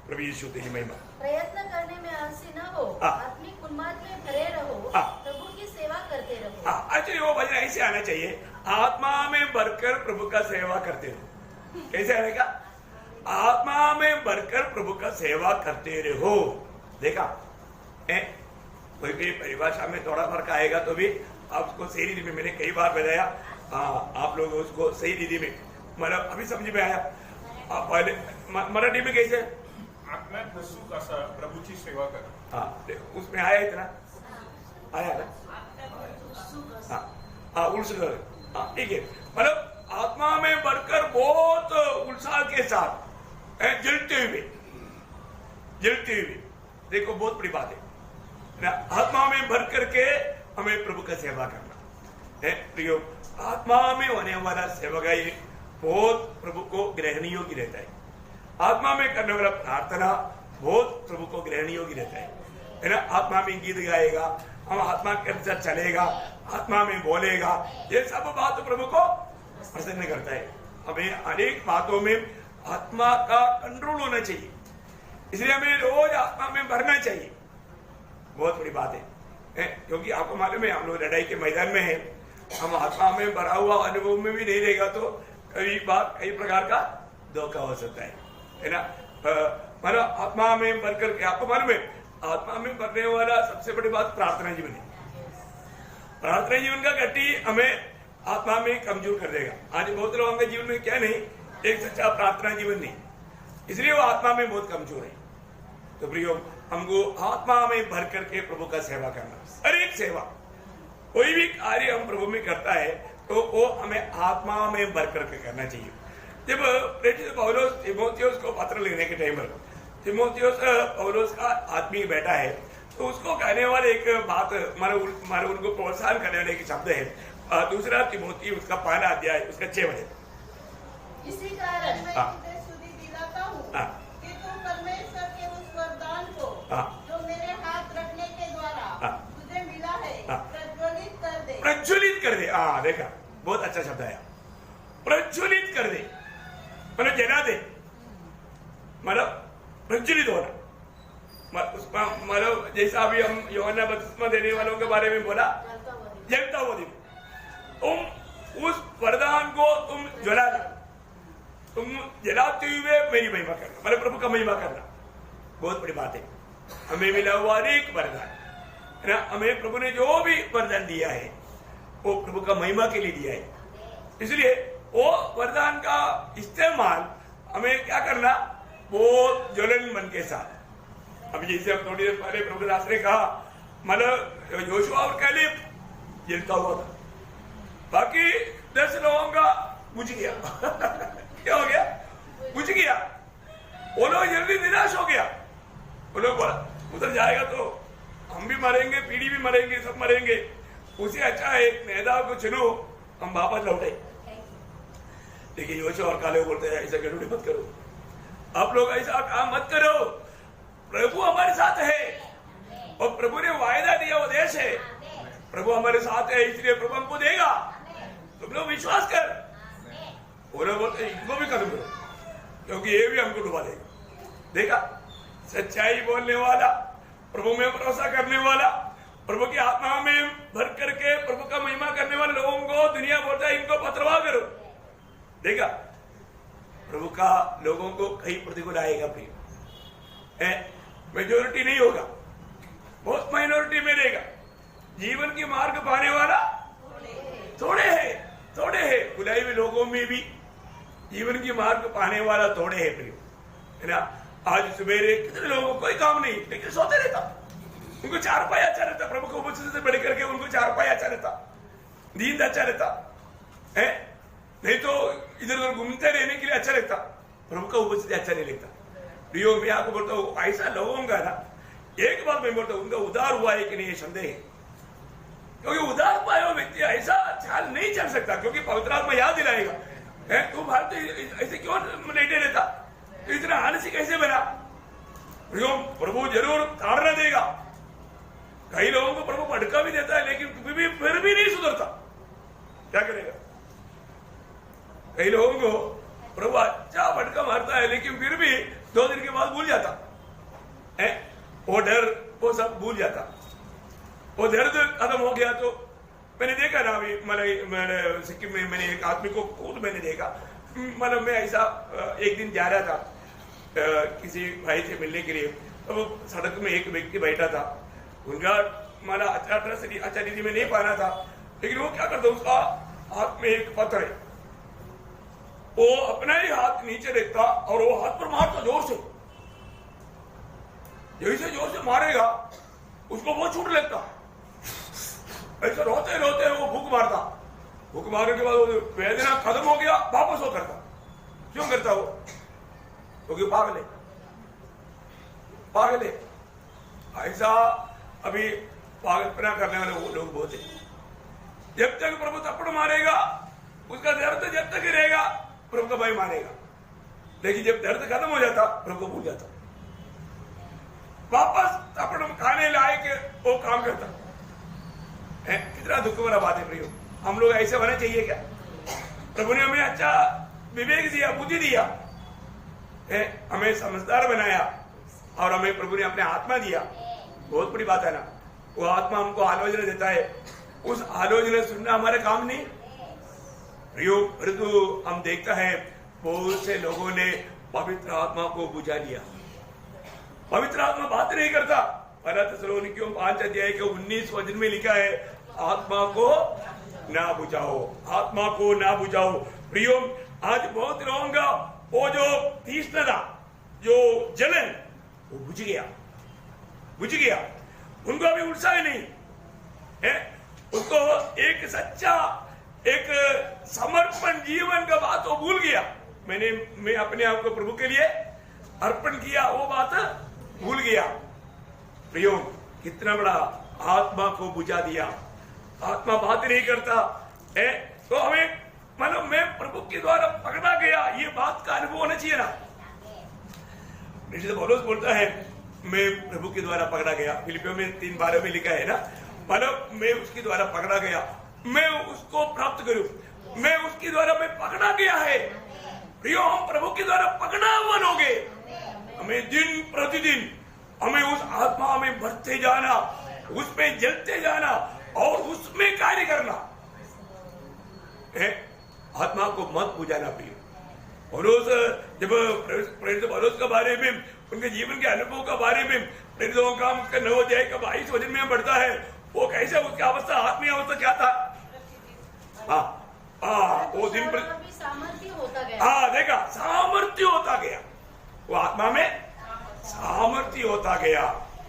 प्रभु यीशु तेरी महिमा। प्रयत्न करने में आलसी न हो, आत्मिक उन्माद में भरे रहो, प्रभु की सेवा करते रहो। एक्चुअली वो वचन ऐसे आना चाहिए, आत्मा में भरकर प्रभु का सेवा करते रहो। कैसे आने का? आत्मा में भरकर प्रभु का सेवा करते रहो। देखा कोई भी परिभाषा में थोड़ा फर्क आएगा तो भी आप उसको सही रीति में, मैंने कई बार बताया, आप लोग उसको सही रीति में मतलब अभी समझ में आया। आप पहले मराठी में कैसे आत्म्यात बसू कसा प्रभूची सेवा कर, उसमें आया इतना आया ना, ठीक है। मतलब आत्मा में बढ़कर बहुत उत्साह के साथ जलते हुए देखो बहुत बड़ी बात है, आत्मा में भर करके हमें प्रभु का सेवा करना है। प्रियो, आत्मा में होने वाला सेवा का ये बहुत प्रभु को ग्रहण योग्य रहता है। आत्मा में करने वाला प्रार्थना बहुत प्रभु को ग्रहण योग्य रहता है ना। आत्मा में गीत गाएगा, हम आत्मा के अंदर चलेगा, आत्मा में बोलेगा, ये सब बात प्रभु को प्रसन्न करता है। हमें अनेक बातों में आत्मा का कंट्रोल होना चाहिए, इसलिए हमें रोज आत्मा में भरना चाहिए। बहुत बड़ी बात है क्योंकि आपको मालूम है हम लोग लड़ाई के मैदान में हैं, हम आत्मा में भरा हुआ अनुभव में भी नहीं रहेगा तो कई प्रकार का धोखा हो सकता है ना। मतलब आत्मा में भर करके आपको मालूम है आत्मा में भरने वाला सबसे बड़ी बात प्रार्थना जीवन है। प्रार्थना जीवन का गति हमें आत्मा में कमजोर कर देगा। आज बहुत लोगों के जीवन में क्या नहीं, एक सच्चा प्रार्थना जीवन नहीं, इसलिए वो आत्मा में बहुत कमजोर है। तो प्रियो, हमको आत्मा में भर करके प्रभु का सेवा करना, हर एक सेवा कोई भी कार्य हम प्रभु में करता है तो वो हमें आत्मा में भर करके करना चाहिए। जब प्रेरित पौलुस तीमुथियुस को पत्र लिखने के टाइम पर, तीमुथियुस पौलुस का आत्मीय बेटा है, तो उसको कहने वाले एक बात मारे उनको प्रोत्साहन करने वाले एक शब्द है दूसरा तिमोथी उसका 5 अध्याय उसका 6 वचन। इसी कारण मैं तुझे स्तुति दिलाता हूँ कि तू परमेश्वर के उस वरदान को जो मेरे हाथ रखने के द्वारा तुझे मिला है प्रज्वलित कर दे। प्रज्वलित कर दे। देखा बहुत अच्छा शब्द आया, प्रज्वलित कर दे मतलब जला दे, मतलब प्रज्वलित होना। मतलब जैसा अभी हम यूहन्ना बपतिस्मा देने वालों के बारे में बोला, जलता हुआ दिन, तुम उस वरदान को तुम जला दो, तुम जलाते हुए मेरी महिमा करना, मतलब प्रभु का महिमा करना। बहुत बड़ी बात है। हमें मिला हुआ एक वरदान है ना, हमें प्रभु ने जो भी वरदान दिया है वो प्रभु का महिमा के लिए दिया है। इसलिए वो वरदान का इस्तेमाल हमें क्या करना, वो ज्वलन मन के साथ। अभी जैसे हम थोड़ी देर पहले प्रभु दास ने कहा, मतलब योशुआ और कैलेब जलता हुआ था, बाकी 10 लोगों का बुझ गया क्या हो गया, बुझ गया। वो लोग जल्दी निराश हो गया। वो लोग बोला उधर जाएगा तो हम भी मरेंगे, पीढ़ी भी मरेंगे, सब मरेंगे, उसे अच्छा है मैदान को चुनो, हम वापस लौटे। लेकिन योशुआ और कालेब बोलते हैं ऐसा गड़बड़ी मत करो, आप लोग ऐसा काम मत करो, प्रभु हमारे साथ है और प्रभु ने वायदा दिया वो देश है, प्रभु हमारे साथ है इसलिए प्रभु हमको देगा, तुम लोग विश्वास कर। वो लोग बोलते इनको भी खत्म करो क्योंकि ये भी हमको डुबा देगा। देखा, सच्चाई बोलने वाला, प्रभु में भरोसा करने वाला, प्रभु की आत्मा में भर करके प्रभु का महिमा करने वाले लोगों को दुनिया बोलता है इनको पत्रवा करो। देखा, प्रभु का लोगों को कहीं प्रतिकूल आएगा, प्रिय मेजोरिटी नहीं होगा, बहुत माइनॉरिटी में रहेगा। जीवन की मार्ग पाने वाला थोड़े है, बुलाई हुए लोगों में भी जीवन की मार्ग पाने वाला थोड़े है, प्रिय है ना। आज सवेरे कितने लोगों को कोई काम नहीं, लेकिन सोते रहता, उनको 4 पाया अच्छा रहता, प्रभु को उपस्थिति से बढ़ करके उनको 4 पाया अच्छा रहता, नींद अच्छा रहता है, नहीं तो इधर उधर घूमते रहने के लिए अच्छा लगता, प्रभु का उपस्थिति अच्छा नहीं लगता। प्रियो मैं आपको बोलता हूँ ऐसा लोगों का ना, एक बात मैं बोलता हूँ उनका उदार हुआ है कि नहीं ये संदेह है, क्योंकि उदार हुआ है वो व्यक्ति ऐसा चाल नहीं चल सकता, क्योंकि पवित्र आत्मा याद दिलाएगा तू भारत ऐसे क्यों लेटे रहता, तो इतना आलसी कैसे बना। प्रियो प्रभु जरूर ताड़ना देगा, कई लोगों को प्रभु भड़का भी देता है, लेकिन फिर भी नहीं सुधरता, क्या करेगा। कई लोगों को प्रभु अच्छा भटका मारता है, लेकिन फिर भी 2 दिन के बाद भूल जाता है, वो डर वो सब भूल जाता, वो दर्द खत्म हो गया। तो मैंने देखा ना अभी मैंने सिक्किम में मैंने एक आदमी को खुद मैंने देखा, मतलब मैं ऐसा एक दिन जा रहा था किसी भाई से मिलने के लिए, तो सड़क में एक व्यक्ति बैठा था, उनका माना अच्छा रीति में नहीं पाना था, लेकिन वो क्या करता, उसका हाथ में एक पत्थर है, वो अपना ही हाथ नीचे रखता और वो हाथ पर मारता जोर से, जैसे जोर से मारेगा उसको वो छूट लगता, ऐसे रोते रोते वो भूख मारता, भूख मारने के बाद वेदना खत्म हो गया, वापस वो करता। क्यों करता वो, क्योंकि पागल है। ऐसा अभी पागलपना करने वाले वो लोग बहुत है। जब तक प्रभु थप्पड़ मारेगा उसका दर्द जब तक ही रहेगा, प्रभु का भय मानेगा, लेकिन जब दर्द खत्म हो जाता प्रभु को भूल जाता, वापस थप्पड़ खाने लायक वो काम करता है। कितना दुख भरा बात है प्रियो, हम लोग ऐसे होना चाहिए क्या। प्रभु ने हमें अच्छा विवेक दिया, बुद्धि दिया है, हमें समझदार बनाया और हमें प्रभु ने अपने आत्मा दिया, बहुत बड़ी बात है ना। वो आत्मा हमको आलोचना देता है, उस आलोचना सुनना हमारे काम नहीं प्रियो, परंतु हम देखता है बहुत से लोगों ने पवित्र आत्मा को बुझा लिया। पवित्र आत्मा बात नहीं करता। पहला थिस्सलुनीकियों 5 अध्याय के 19 वचन में लिखा है, आत्मा को ना बुझाओ, आत्मा को ना बुझाओ। प्रियो आज बहुत लोगों का वो जो तीक्ष्णता, जो जलन, वो बुझ गया, उनको अभी उत्साह नहीं है, उसको एक सच्चा एक समर्पण जीवन का बात वो भूल गया। मैं अपने आप को प्रभु के लिए अर्पण किया, वो बात भूल गया। प्रियो कितना बड़ा आत्मा को बुझा दिया, आत्मा बात नहीं करता है। तो हमें मतलब मैं प्रभु के द्वारा पकड़ा गया, ये बात का अनुभव होना चाहिए ना। पौलुस बोलता है मैं प्रभु के द्वारा पकड़ा गया, फिलिपियों में 3:12 में लिखा है ना, मतलब मैं उसके द्वारा पकड़ा गया, मैं उसको प्राप्त करूं, मैं उसके द्वारा मैं पकड़ा गया है। प्रियो, हम प्रभु के द्वारा पकड़ा हुआ लोग हैं। हमें दिन प्रतिदिन हमें उस आत्मा में बढ़ते जाना, उसमें जलते जाना और उसमें कार्य करना है। आत्मा को मत बुझाना प्रिय। पौलुस जब प्रेरित पौलुस के बारे में, उनके जीवन के अनुभव के बारे में प्रेरितों का 9 अध्याय का 22 वचन में बढ़ता है, वो कैसे उसकी अवस्था, आत्मीय अवस्था क्या था। वो दिन सामर्थ्य होता गया। देखा, सामर्थ्य होता गया, वो आत्मा में सामर्थ्य होता गया।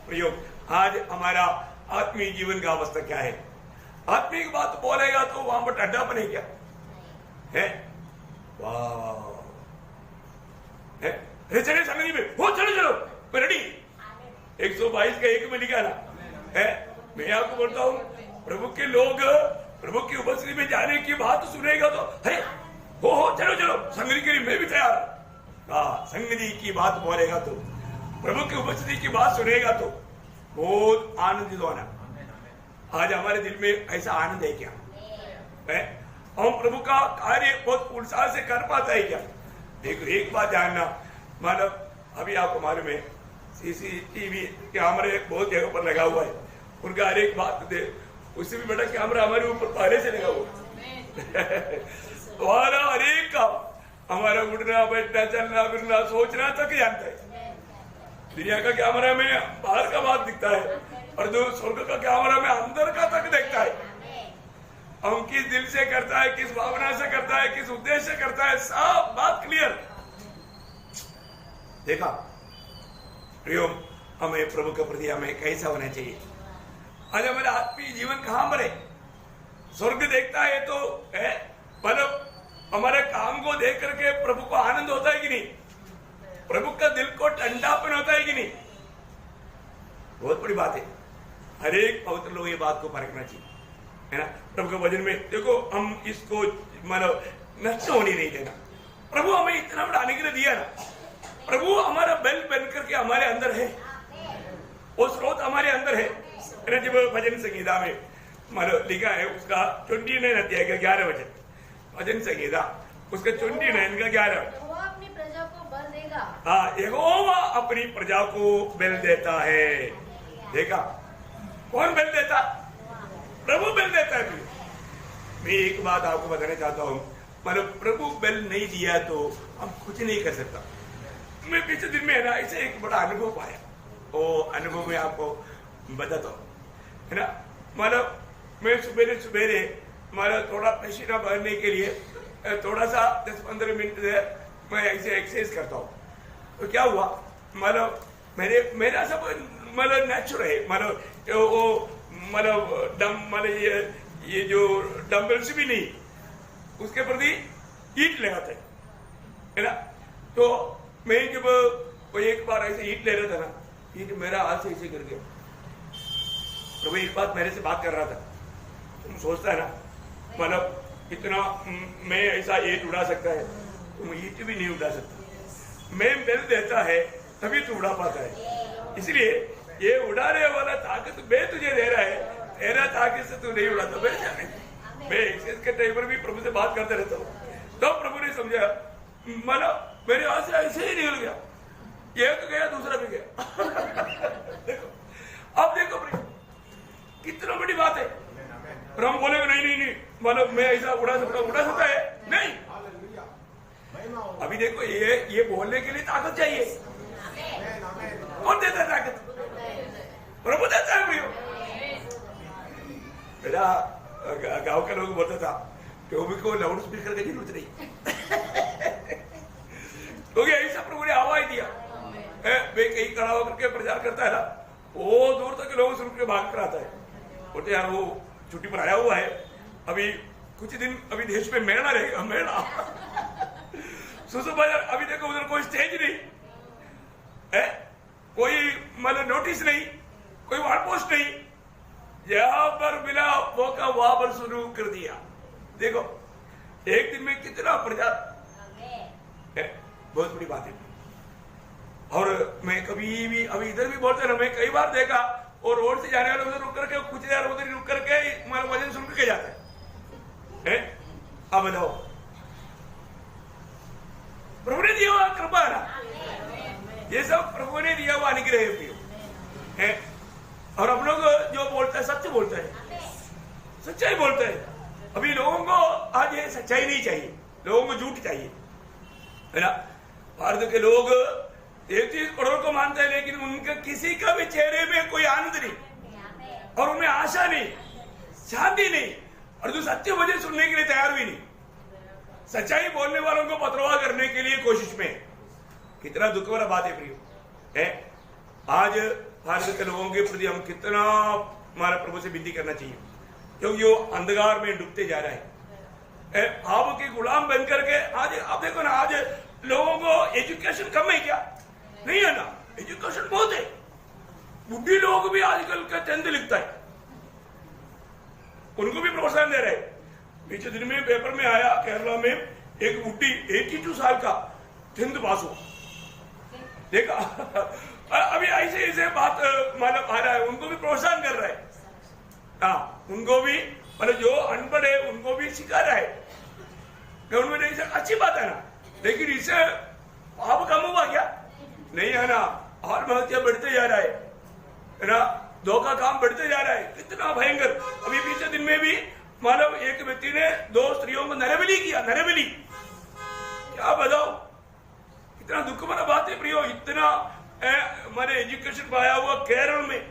प्रयोग आज हमारा आत्मीय जीवन का अवस्था क्या है। आत्मीय की बात बोलेगा तो वहां पर ठंडापन है क्या है? वाह है। चले संगति में हो, चलो चलो मैं रेडी। 122 का 1 में लिखा ना है। मैं आपको बोलता हूँ, प्रभु के लोग प्रभु की उपस्थिति में जाने की बात सुनेगा तो अरे हो चलो चलो संगति के लिए मैं भी तैयार। संगति की बात बोलेगा तो, प्रभु की उपस्थिति की बात सुनेगा तो बहुत आनंदित होना। आज हमारे दिल में ऐसा आनंद है क्या है? हम प्रभु का कार्य बहुत उत्साह से कर पाता है क्या? एक बात जानना, मतलब अभी आपको मालूम है सीसीटीवी कैमरे बहुत जगह पर लगा हुआ है, उनका हर एक बात दे, उससे भी बड़ा कैमरा हमारे ऊपर पहले से लगा हुआ हमारा हर एक काम, हमारा उठना बैठना चलना फिरना सोचना तक जानता है। दुनिया का कैमरा में बाहर का बात दिखता है और जो स्वर्ग का कैमरा में अंदर का तक देखता है। हम किस दिल से करता है, किस भावना से करता है, किस उद्देश्य से करता है, सब बात क्लियर। देखा प्रियो, हमें प्रभु के प्रति हमें कैसा होना चाहिए। आज हमारा आत्मीय जीवन कहां पर है? स्वर्ग देखता है तो है, मतलब हमारे काम को देख करके प्रभु को आनंद होता है कि नहीं? प्रभु का दिल को ठंडापन होता है कि नहीं? बहुत बड़ी बात है। हर एक पवित्र लोग ये बात को परखना चाहिए, है ना। प्रभु के वचन में देखो, हम इसको मतलब नष्ट होने नहीं देना। प्रभु हमें इतना बड़ा अनुग्रह दिया ना, प्रभु हमारा बेल बन करके हमारे अंदर है, वो स्रोत हमारे अंदर है। जब भजन संगीता में मतलब लिखा है, उसका 29 अध्याय का 11 वचन, भजन संगीता उसका 29 का 11 वचन, अपनी प्रजा को बल देगा। यहोवा अपनी प्रजा को बल देता है। देखा, कौन बल देता? प्रभु बल देता है। मैं एक बात आपको बताना चाहता हूँ, मतलब प्रभु बल नहीं दिया तो हम कुछ नहीं कर सकता। मैं पिछले दिन में है ना ऐसे एक बड़ा अनुभव पाया, वो अनुभव में आपको बताता हूँ, है ना। मतलब मैं सुबेरे मतलब थोड़ा पसीना भरने के लिए थोड़ा सा 10-15 मिनट मैं ऐसे एक्सरसाइज करता हूँ। तो क्या हुआ, मतलब मेरा सब मतलब नेचुरल है, मतलब वो मतलब ये जो डम्बल्स भी नहीं, उसके प्रति ईट लगाते है ना। तो मैं जब वो एक बार ऐसे ईट ले रहा था ना, ईट मेरा हाथ से ऐसे गिर गया। प्रभु एक बात मेरे से बात कर रहा था, तुम सोचता है ना मतलब इतना मैं ऐसा ईट उड़ा सकता है, तुम ईट भी नहीं उड़ा सकता। मैं बेल देता है तभी तू उड़ा पाता है, इसलिए ये उड़ाने वाला ताकत मैं तुझे दे रहा है, तेरा ताकत से तू नहीं उड़ाता। मेरे जाने मैं एक्सरसाइज के टाइम पर भी प्रभु से बात करते रहता हूँ। तो प्रभु ने समझा, मतलब मेरे हाथ से ऐसे ही निकल गया, ये तो गया दूसरा भी गया। देखो, अब देखो कितना बड़ी बात है। और हम बोलेंगे नहीं मतलब मैं ऐसा उड़ा सकता है नहीं। अभी देखो, ये बोलने के लिए ताकत चाहिए। कौन देता है ताकत? प्रभु देता है। मेरा गांव के लोग बोलता था प्रभु को लाउड स्पीकर की जरूरत नहीं, क्योंकि ऐसा प्रभु ने आवाज दिया। मैं कहीं खड़ा होकर के प्रचार करता है ना, वो दूर तक लोग सुन के भाग कर आता है, बोलते यार वो छुट्टी पर आया हुआ है, अभी कुछ दिन अभी देश में मेला रहेगा, मेला सुसुबाजार। अभी देखो उधर कोई स्टेज नहीं है, कोई मतलब नोटिस नहीं, कोई वॉल पोस्ट नहीं, जहां पर मिला मौका वहां पर शुरू कर दिया। देखो एक दिन में कितना प्रचार, बहुत बड़ी बात है। और मैं कभी भी अभी इधर भी बोलते ना, मैं कई बार देखा और रोड से जाने वाले उधर रुक करके कुछ देर उधर रुक करके हमारा वजन सुन करके जाता है। अब बताओ, प्रभु ने दिया हुआ कृपा ना, ये सब प्रभु ने दिया हुआ अनुग्रह है। और हम लोग जो बोलते हैं सत्य बोलते हैं, सच्चाई बोलते हैं। अभी लोगों को आज ये सच्चाई नहीं चाहिए, लोगों को झूठ चाहिए, है ना। भारत के लोग 33 करोड़ को मानते हैं, लेकिन उनके किसी का भी चेहरे में कोई आनंद नहीं और उनमें आशा नहीं, शांति नहीं, और जो सत्य वजह सुनने के लिए तैयार भी नहीं। सच्चाई बोलने वालों को पत्रवाह करने के लिए कोशिश में, कितना दुख वाला बात है प्रियो है। आज भारत के लोगों के प्रति हम कितना हमारा प्रभु से विनती करना चाहिए, क्योंकि वो अंधकार में डूबते जा रहा है। आप के गुलाम बन करके आज आप देखो ना, आज लोगों को एजुकेशन कम है क्या? नहीं है ना, एजुकेशन बहुत है। बुढ़ी लोग भी आजकल का 10th लिखता है, उनको भी प्रोत्साहन दे रहे हैं। पीछे दिन में पेपर में आया, केरला में एक बुढ़ी 82 साल का 10th पास हुआ, देखा। अभी ऐसे ऐसे बात मतलब आ रहा है, उनको भी प्रोत्साहन कर रहा है। हाँ, उनको भी मतलब जो अनपढ़ है उनको भी सिखा रहा है। गवर्नमेंट ने अच्छी बात है ना, लेकिन इससे पाप कम हुआ क्या? नहीं है ना, आत्महत्या बढ़ते जा रहा है ना, धोखा काम बढ़ते जा रहा है, कितना भयंकर। अभी पीछे दिन में भी मानो एक व्यक्ति ने 2 स्त्रियों को नरबली किया, नरबली। क्या बताओ, कितना दुख भरा बात है प्रियो। इतना हमारे एजुकेशन पाया हुआ केरल में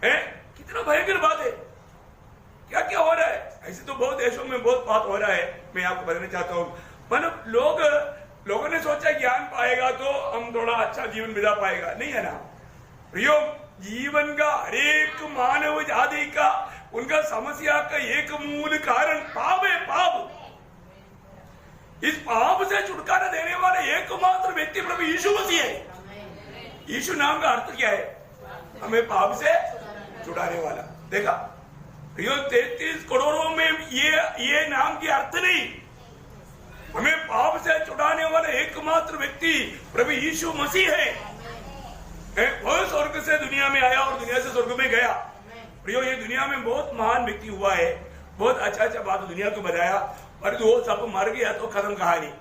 कितना भयंकर बात है। क्या क्या हो रहा है? ऐसे तो बहुत देशों में बहुत बात हो रहा है, मैं आपको बताना चाहता हूँ। मतलब लोगों ने सोचा ज्ञान पाएगा तो हम थोड़ा अच्छा जीवन बिता पाएगा, नहीं है ना प्रियो। जीवन का हर एक मानव जाति का, उनका समस्या का एक मूल कारण पाप है, पाप। इस पाप से छुटकारा देने वाले एकमात्र व्यक्ति प्रभु यीशु मसीह है। यीशु नाम का अर्थ क्या है? हमें पाप से छुड़ाने वाला। देखा प्रियो, 33 करोड़ों में ये नाम की अर्थ नहीं, हमें पाप से छुड़ाने वाला एकमात्र व्यक्ति प्रभु यीशु मसीह है। वो स्वर्ग से दुनिया में आया और दुनिया से स्वर्ग में गया। प्रियो, ये दुनिया में बहुत महान व्यक्ति हुआ है, बहुत अच्छा बात दुनिया को बताया, पर वो सब मर गया तो खत्म कहानी।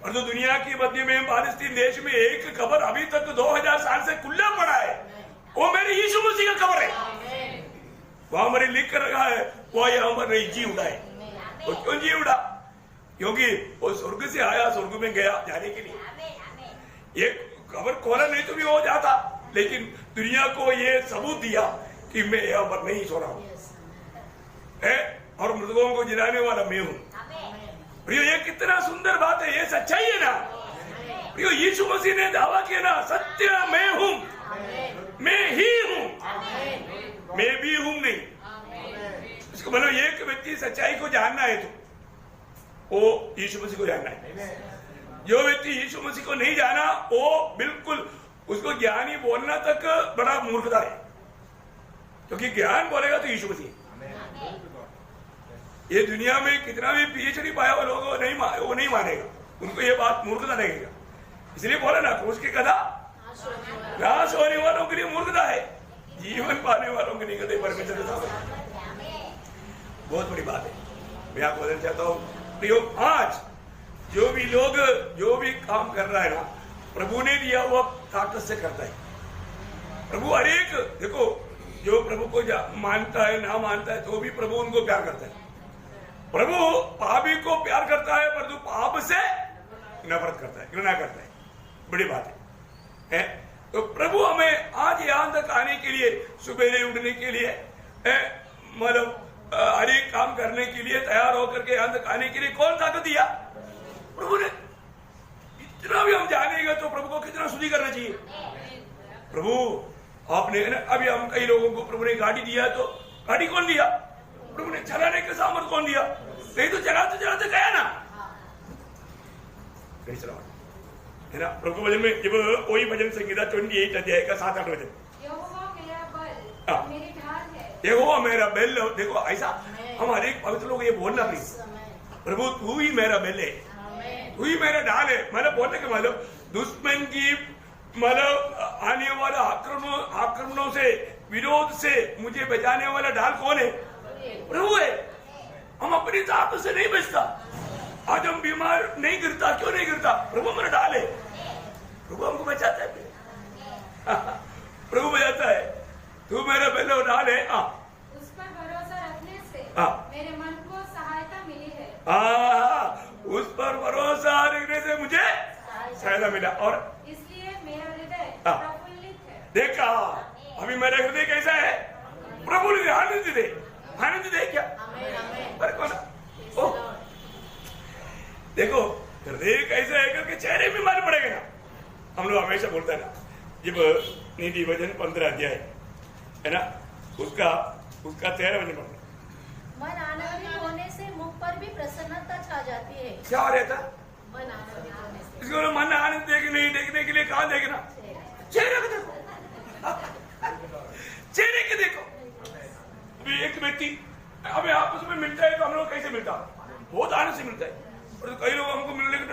और जो दुनिया की मध्य में पालस्तीन देश में एक कब्र अभी तक 2000 साल से खुला पड़ा है, वो मेरे यीशु मसीह का कब्र है। वहां हमारे लिख कर रखा है, वो यहाँ पर नहीं जी उड़ा है। वो क्यों जी उड़ा? क्योंकि वो स्वर्ग से आया, स्वर्ग में गया जाने के लिए। ये कब्र खोला नहीं तो भी हो जाता, लेकिन दुनिया को ये सबूत दिया कि मैं यहाँ पर नहीं सो रहा हूं, और मृतकों को जिलाने वाला मैं हूं। प्रियो, ये कितना सुंदर बात है, ये सच्चाई है ना प्रियो। यीशु मसीह ने दावा किया ना, सत्य मैं हूं, मैं ही हूं, मैं भी हूं नहीं। इसको मतलब एक व्यक्ति सच्चाई को जानना है तो वो यीशु मसीह को जानना है। जो व्यक्ति यीशु मसीह को नहीं जाना, वो बिल्कुल उसको ज्ञानी बोलना तक बड़ा मूर्खता है, क्योंकि ज्ञान बोलेगा तो यीशु मसीह। ये दुनिया में कितना भी पीएचडी पाया हुआ लोग वो नहीं मानेगा, उनको ये बात मूर्खता लगेगा। इसलिए बोला ना, क्रूस की कथा नाश होने वालों के लिए मूर्खता है, जीवन पाने वालों के लिए कदे परमेश्वर का सामने। बहुत बड़ी बात है, मैं आपको बताना चाहता हूँ प्रियो। आज जो भी लोग जो भी काम कर रहा है ना, प्रभु ने दिया हुआ ताकत से करता है। प्रभु हर एक, देखो जो प्रभु को मानता है ना मानता है तो भी प्रभु उनको प्यार करता है। प्रभु पापी को प्यार करता है, परंतु पाप से नफरत करता है, घृणा करता है। बड़ी बात है। तो प्रभु हमें आज यहाँ तक आने के लिए, सुबह उठने के लिए, मतलब हर एक काम करने के लिए तैयार होकर के यहाँ तक आने के लिए कौन ताकत दिया? प्रभु ने। इतना भी हम जानेंगे तो प्रभु को कितना स्तुति करना चाहिए। प्रभु आपने, अभी हम कई लोगों को प्रभु ने गाड़ी दिया, तो गाड़ी कौन दिया? प्रभु ने। चलाने का सामर्थ कौन दिया? नहीं तो चलाते चलाते गया ना, है ना। प्रभु भजन में जब वही भजन संगीता 28 अध्याय का 7-8 वचन, देखो मेरा बेल, देखो ऐसा हम हर एक पवित्र लोग ये बोलना प्लीज, प्रभु तू ही मेरा बेल है, तू ही मेरा ढाल है। मतलब बोलने का मतलब दुश्मन की मतलब आने वाला आक्रमणों से, विरोध से मुझे बचाने वाला ढाल कौन है? प्रभु है। हम अपनी ताकत से नहीं बचता, आज हम बीमार नहीं गिरता, क्यों नहीं गिरता? प्रभु मेरा ढाल है, प्रभु हमको बचाता है, प्रभु बचाता है। तू मेरा बेल और ढाल है। उस पर भरोसा रखने से मेरे मन को सहायता मिली है। उस पर भरोसा रखने से मुझे सहायता मिला, और इसलिए मेरा हृदय प्रफुल्लित है। देखा अभी मेरा हृदय कैसा है? प्रफुल्लित, आनंदित है। आनंदित है क्या? पर कौन? देखो हृदय कैसा है करके चेहरे में मालूम पड़ेगा ना। हम लोग हमेशा बोलते हैं ना, जब नीति वचन 15 अध्याय है ना, उसका 13 वचन पढ़ना। मन आनंदित होने से मुख पर भी प्रसन्नता छा जाती है। क्या हो रहता? मन आनंदित होने से। इसको मन आनंद देखने के लिए कहाँ देखना? चेहरे को देखो, चेहरे के देखो। अभी एक व्यक्ति अभी आपस में मिलता है तो हम लोग कैसे मिलता? बहुत आनंद से मिलता है। और कई लोग हमको मिलने के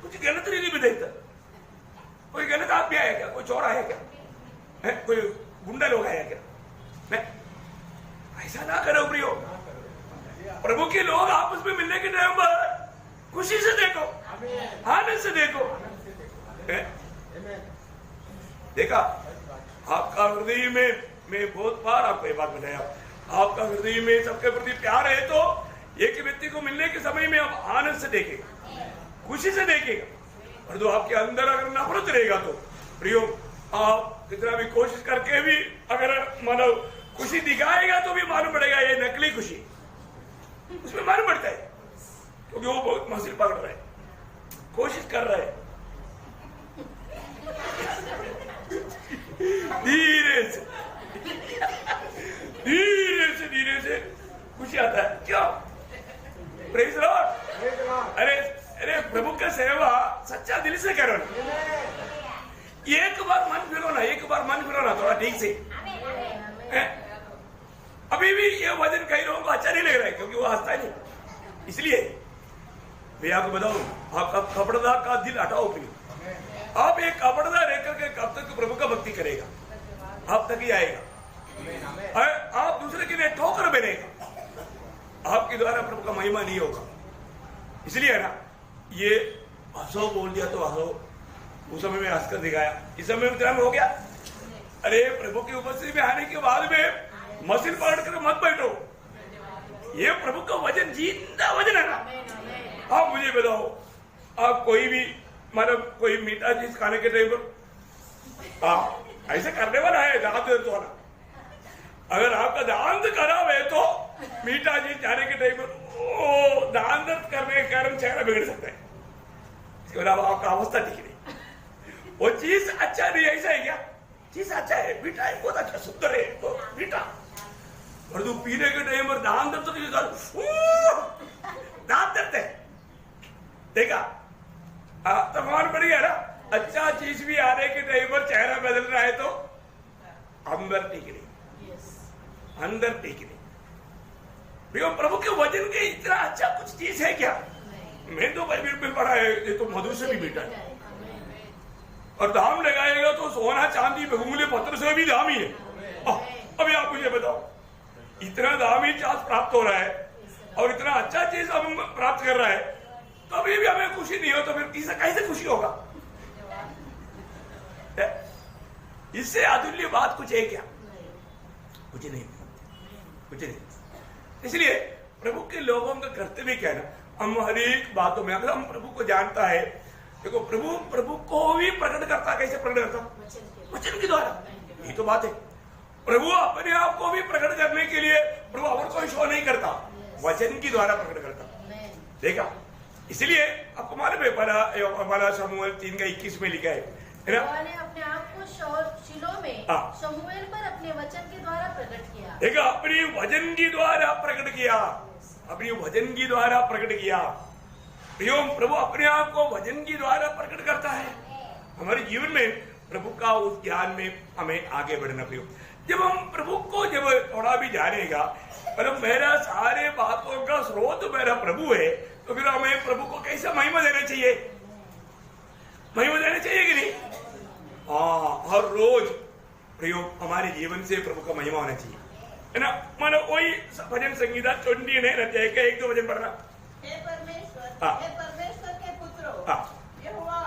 कुछ गलत रीति में देखता। कोई गलत आदमी आया क्या? कोई चोर आया क्या? है कोई गुंडा लोग आया क्या? नहीं, ऐसा ना करो प्रियो। प्रभु के लोग आपस में मिलने के टाइम पर खुशी से देखो, आनंद से देखो। देखा आपका हृदय में, मैं बहुत बार आपको ये बात बताया, आपका हृदय में सबके प्रति प्यार है तो एक व्यक्ति को मिलने के समय में आप आनंद से देखेगा, खुशी से देखेगा। और जो आपके अंदर अगर नफरत रहेगा तो प्रियो आप कितना भी कोशिश करके भी अगर मानो खुशी दिखाएगा तो भी मालूम पड़ेगा ये नकली खुशी, उसमें मालूम पड़ता है, क्योंकि वो बहुत मसिल पकड़ रहा है, कोशिश कर रहा है। धीरे से खुशी आता है। क्यों? Praise Lord. अरे प्रभु का सेवा सच्चा दिल से करो ना। एक बार मन फिरो ना थोड़ा ठीक से। अभी भी ये वजन कई लोगों को अच्छा नहीं लग रहा है क्योंकि वो हंसता नहीं, इसलिए मैं आपको बताऊं, आपका कपड़दार का दिल हटाओ प्लीज। आप एक कपड़दार रहकर के कब तक प्रभु का भक्ति करेगा? आप तक ही आएगा। आप दूसरे के लिए ठोकर बनेगा, आपके द्वारा प्रभु का महिमा नहीं होगा। इसलिए है ना, ये हंसो बोल दिया तो हंसो, उस समय में हंसकर दिखाया, इस समय में हो गया। अरे प्रभु की उपस्थिति में आने के बाद में मसिल पकड़ कर मत बैठो, ये प्रभु का वजन जिंदा वजन है ना। आप मुझे बताओ, आप कोई भी मतलब कोई मीठा चीज खाने के टाइम पर ऐसे करने वाला है दांत वाला, अगर आपका दांत खराब है तो मीठा चीज खाने के टाइम पर दांत करने के कारण चेहरा बिगड़ सकता है। इसके अलावा आपका अवस्था ठीक नहीं, वो चीज अच्छा नहीं, ऐसा है क्या? चीज अच्छा है, मीठा है, बहुत अच्छा सुंदर है तो मीठा, और तू पीने के टाइम पर दांत दर्द तो दांत दर्द है। देखा तो मान पड़ गया ना, अच्छा चीज भी आने के टाइम पर चेहरा बदल रहा है तो अंदर ठीक नहीं, अंदर ठीक नहीं। प्रभु के वजन के इतना अच्छा कुछ चीज है क्या? मैं तो बाइबल में पढ़ा है, ये तो मधु से भी मीठा है, और दाम लगाएगा तो सोना चांदी बहुमूल्य पत्थर से भी दामी है। अभी आप मुझे बताओ, इतना दामी चीज प्राप्त हो रहा है और इतना अच्छा चीज हम प्राप्त कर रहा है, तो अभी भी हमें खुशी नहीं हो तो फिर कैसे खुशी होगा? इससे अतुल्य बात कुछ है क्या? कुछ नहीं, कुछ नहीं। इसलिए प्रभु के लोगों का कर्तव्य क्या है ना, हम हर एक बातों में, अगर हम प्रभु को जानता है, देखो प्रभु को भी प्रकट करता, कैसे प्रकट करता? वचन के द्वारा। ये तो बात है, प्रभु अपने आप को भी प्रकट करने के लिए प्रभु और कोई शो नहीं करता, वचन के द्वारा प्रकट करता। देखा, इसलिए आपको मालूम है पहला शमूएल 3:21 में लिखा है ना, ने अपने आप को शिलो में शमूएल पर अपने वचन के द्वारा प्रकट किया। देखा, अपनी वचन के द्वारा प्रकट किया, अपनी वचन के द्वारा प्रकट किया। प्रभु अपने आप को वचन के द्वारा प्रकट करता है। हमारे जीवन में प्रभु का उस ज्ञान में हमें आगे बढ़ना प्रियो। जब हम प्रभु को जब थोड़ा भी जानेगा, मतलब मेरा सारे बातों का स्रोत मेरा प्रभु है, तो फिर हमें प्रभु को कैसे महिमा देना चाहिए? महिमा देना चाहिए कि नहीं? हाँ, हर रोज प्रयोग हमारे जीवन से प्रभु का महिमा होना चाहिए, है ना। मानो वही भजन संगीता 29 अध्याय का 1-2 वचन पढ़ना। हे परमेश्वर, हाँ। हे परमेश्वर के पुत्रों, हाँ। यहोवा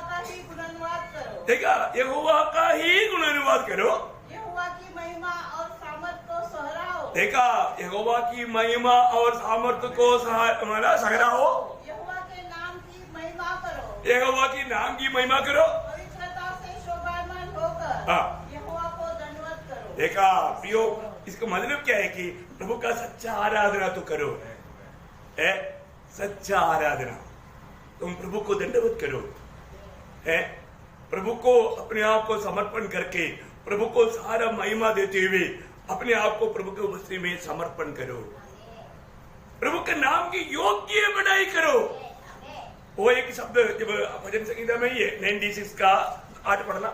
का ही गुणानुवाद करो। देखा, यहोवा का ही गुणानुवाद करो। यहोवा की महिमा और सामर्थ को सहराओ। देखा, यहोवा की महिमा और सामर्थ को सहराओ। यहोवा के नाम की महिमा करो। यहोवा की नाम की महिमा करो। पवित्रता से शोभायमान होकर हाँ। यहोवा को धन्यवाद करो। देखा प्रियो, इसका मतलब क्या है कि प्रभु का सच्चा आराधना तो करो, है सच्चा आराधना। तुम प्रभु को दंडवत करो, है प्रभु को अपने आप को समर्पण करके, प्रभु को सारा महिमा देते हुए अपने आप को प्रभु के उपस्थिति में समर्पण करो। प्रभु के नाम की योग्य बढ़ाई करो। वो एक शब्द जब भजन संगीता में ही है, 96 का 8 पढ़ना।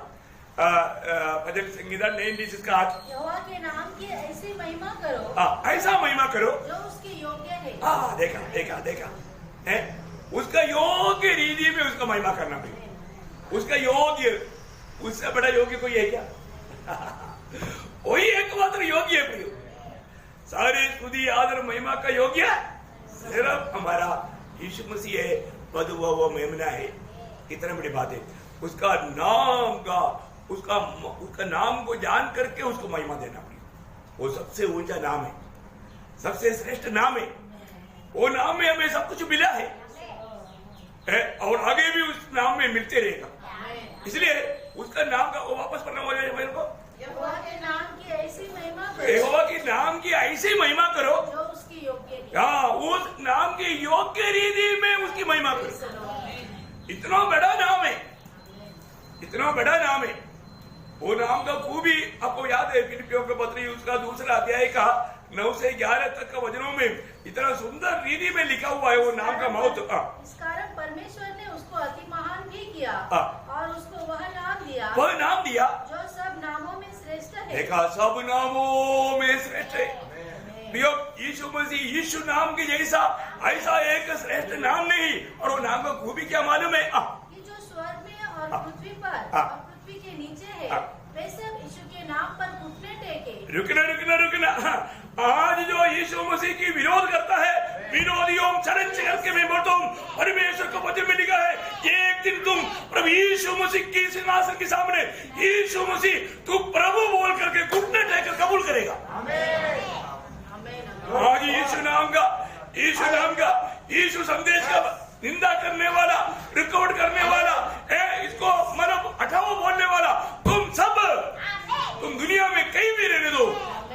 भजन संगीता 96 का 8। यहोवा के नाम की ऐसी महिमा करो, ऐसा महिमा करो जो उसके योग्य है। देखा देखा देखा, है उसका योग्य रीति में उसका महिमा करना पड़ेगा। उसका योग्य, उससे बड़ा योग्य कोई है क्या? वही एकमात्र योग्य है प्रियो। सारे स्तुति आदर महिमा का योग्य सिर्फ हमारा यीशु मसीह है, वधु व मेमना है। कितनी बड़ी बात है। उसका नाम का, उसका नाम को जान करके उसको महिमा देना पड़ेगा। वो सबसे ऊंचा नाम है, सबसे श्रेष्ठ नाम है। वो नाम में हमें सब कुछ मिला है और आगे भी उस नाम में मिलते रहेगा। इसलिए उसका नाम का वो वापस पढ़ना हो जाए मेरे को। यहोवा के नाम की ऐसी महिमा करो, यहोवा के नाम की ऐसी महिमा करो जो उसकी योग्य है। हाँ, उस नाम की योग्य रीति में उसकी महिमा करो। इतना बड़ा नाम है, इतना बड़ा नाम है। वो नाम का खूबी आपको याद है, फिलिपियों के पत्री उसका 2 अध्याय का 9 से 11 तक का वचनों में इतना सुंदर रीति में लिखा हुआ है वो नाम का महत्व। इस कारण परमेश्वर ने उसको अति महान भी किया और उसको वह नाम दिया, वह नाम दिया जो सब नामों में श्रेष्ठ है। देखा, सब नामों में श्रेष्ठ है। प्रियो, यीशु मसीह यीशु नाम के जैसा ऐसा एक श्रेष्ठ नाम नहीं। और वो नाम का खूबी क्या मालूम है? कि जो स्वर्ग में और पृथ्वी पर और पृथ्वी के नीचे है, वे सब यीशु के नाम पर घुटने टेके। रुकना। आज जो यीशु मसीह की विरोध करता है, विरोधियों चरण करके मैं बोलता हूँ, परमेश्वर का वचन में लिखा है, एक दिन तुम प्रभु यीशु मसीह की सिंहासन के सामने यीशु मसीह तू प्रभु बोल करके घुटने टेक कबूल करेगा। आज यीशु नाम का यीशु संदेश का निंदा करने वाला, रिकॉर्ड करने वाला है, इसको मतलब हटाओ बोलने वाला, तुम दुनिया में कहीं भी रहने दो,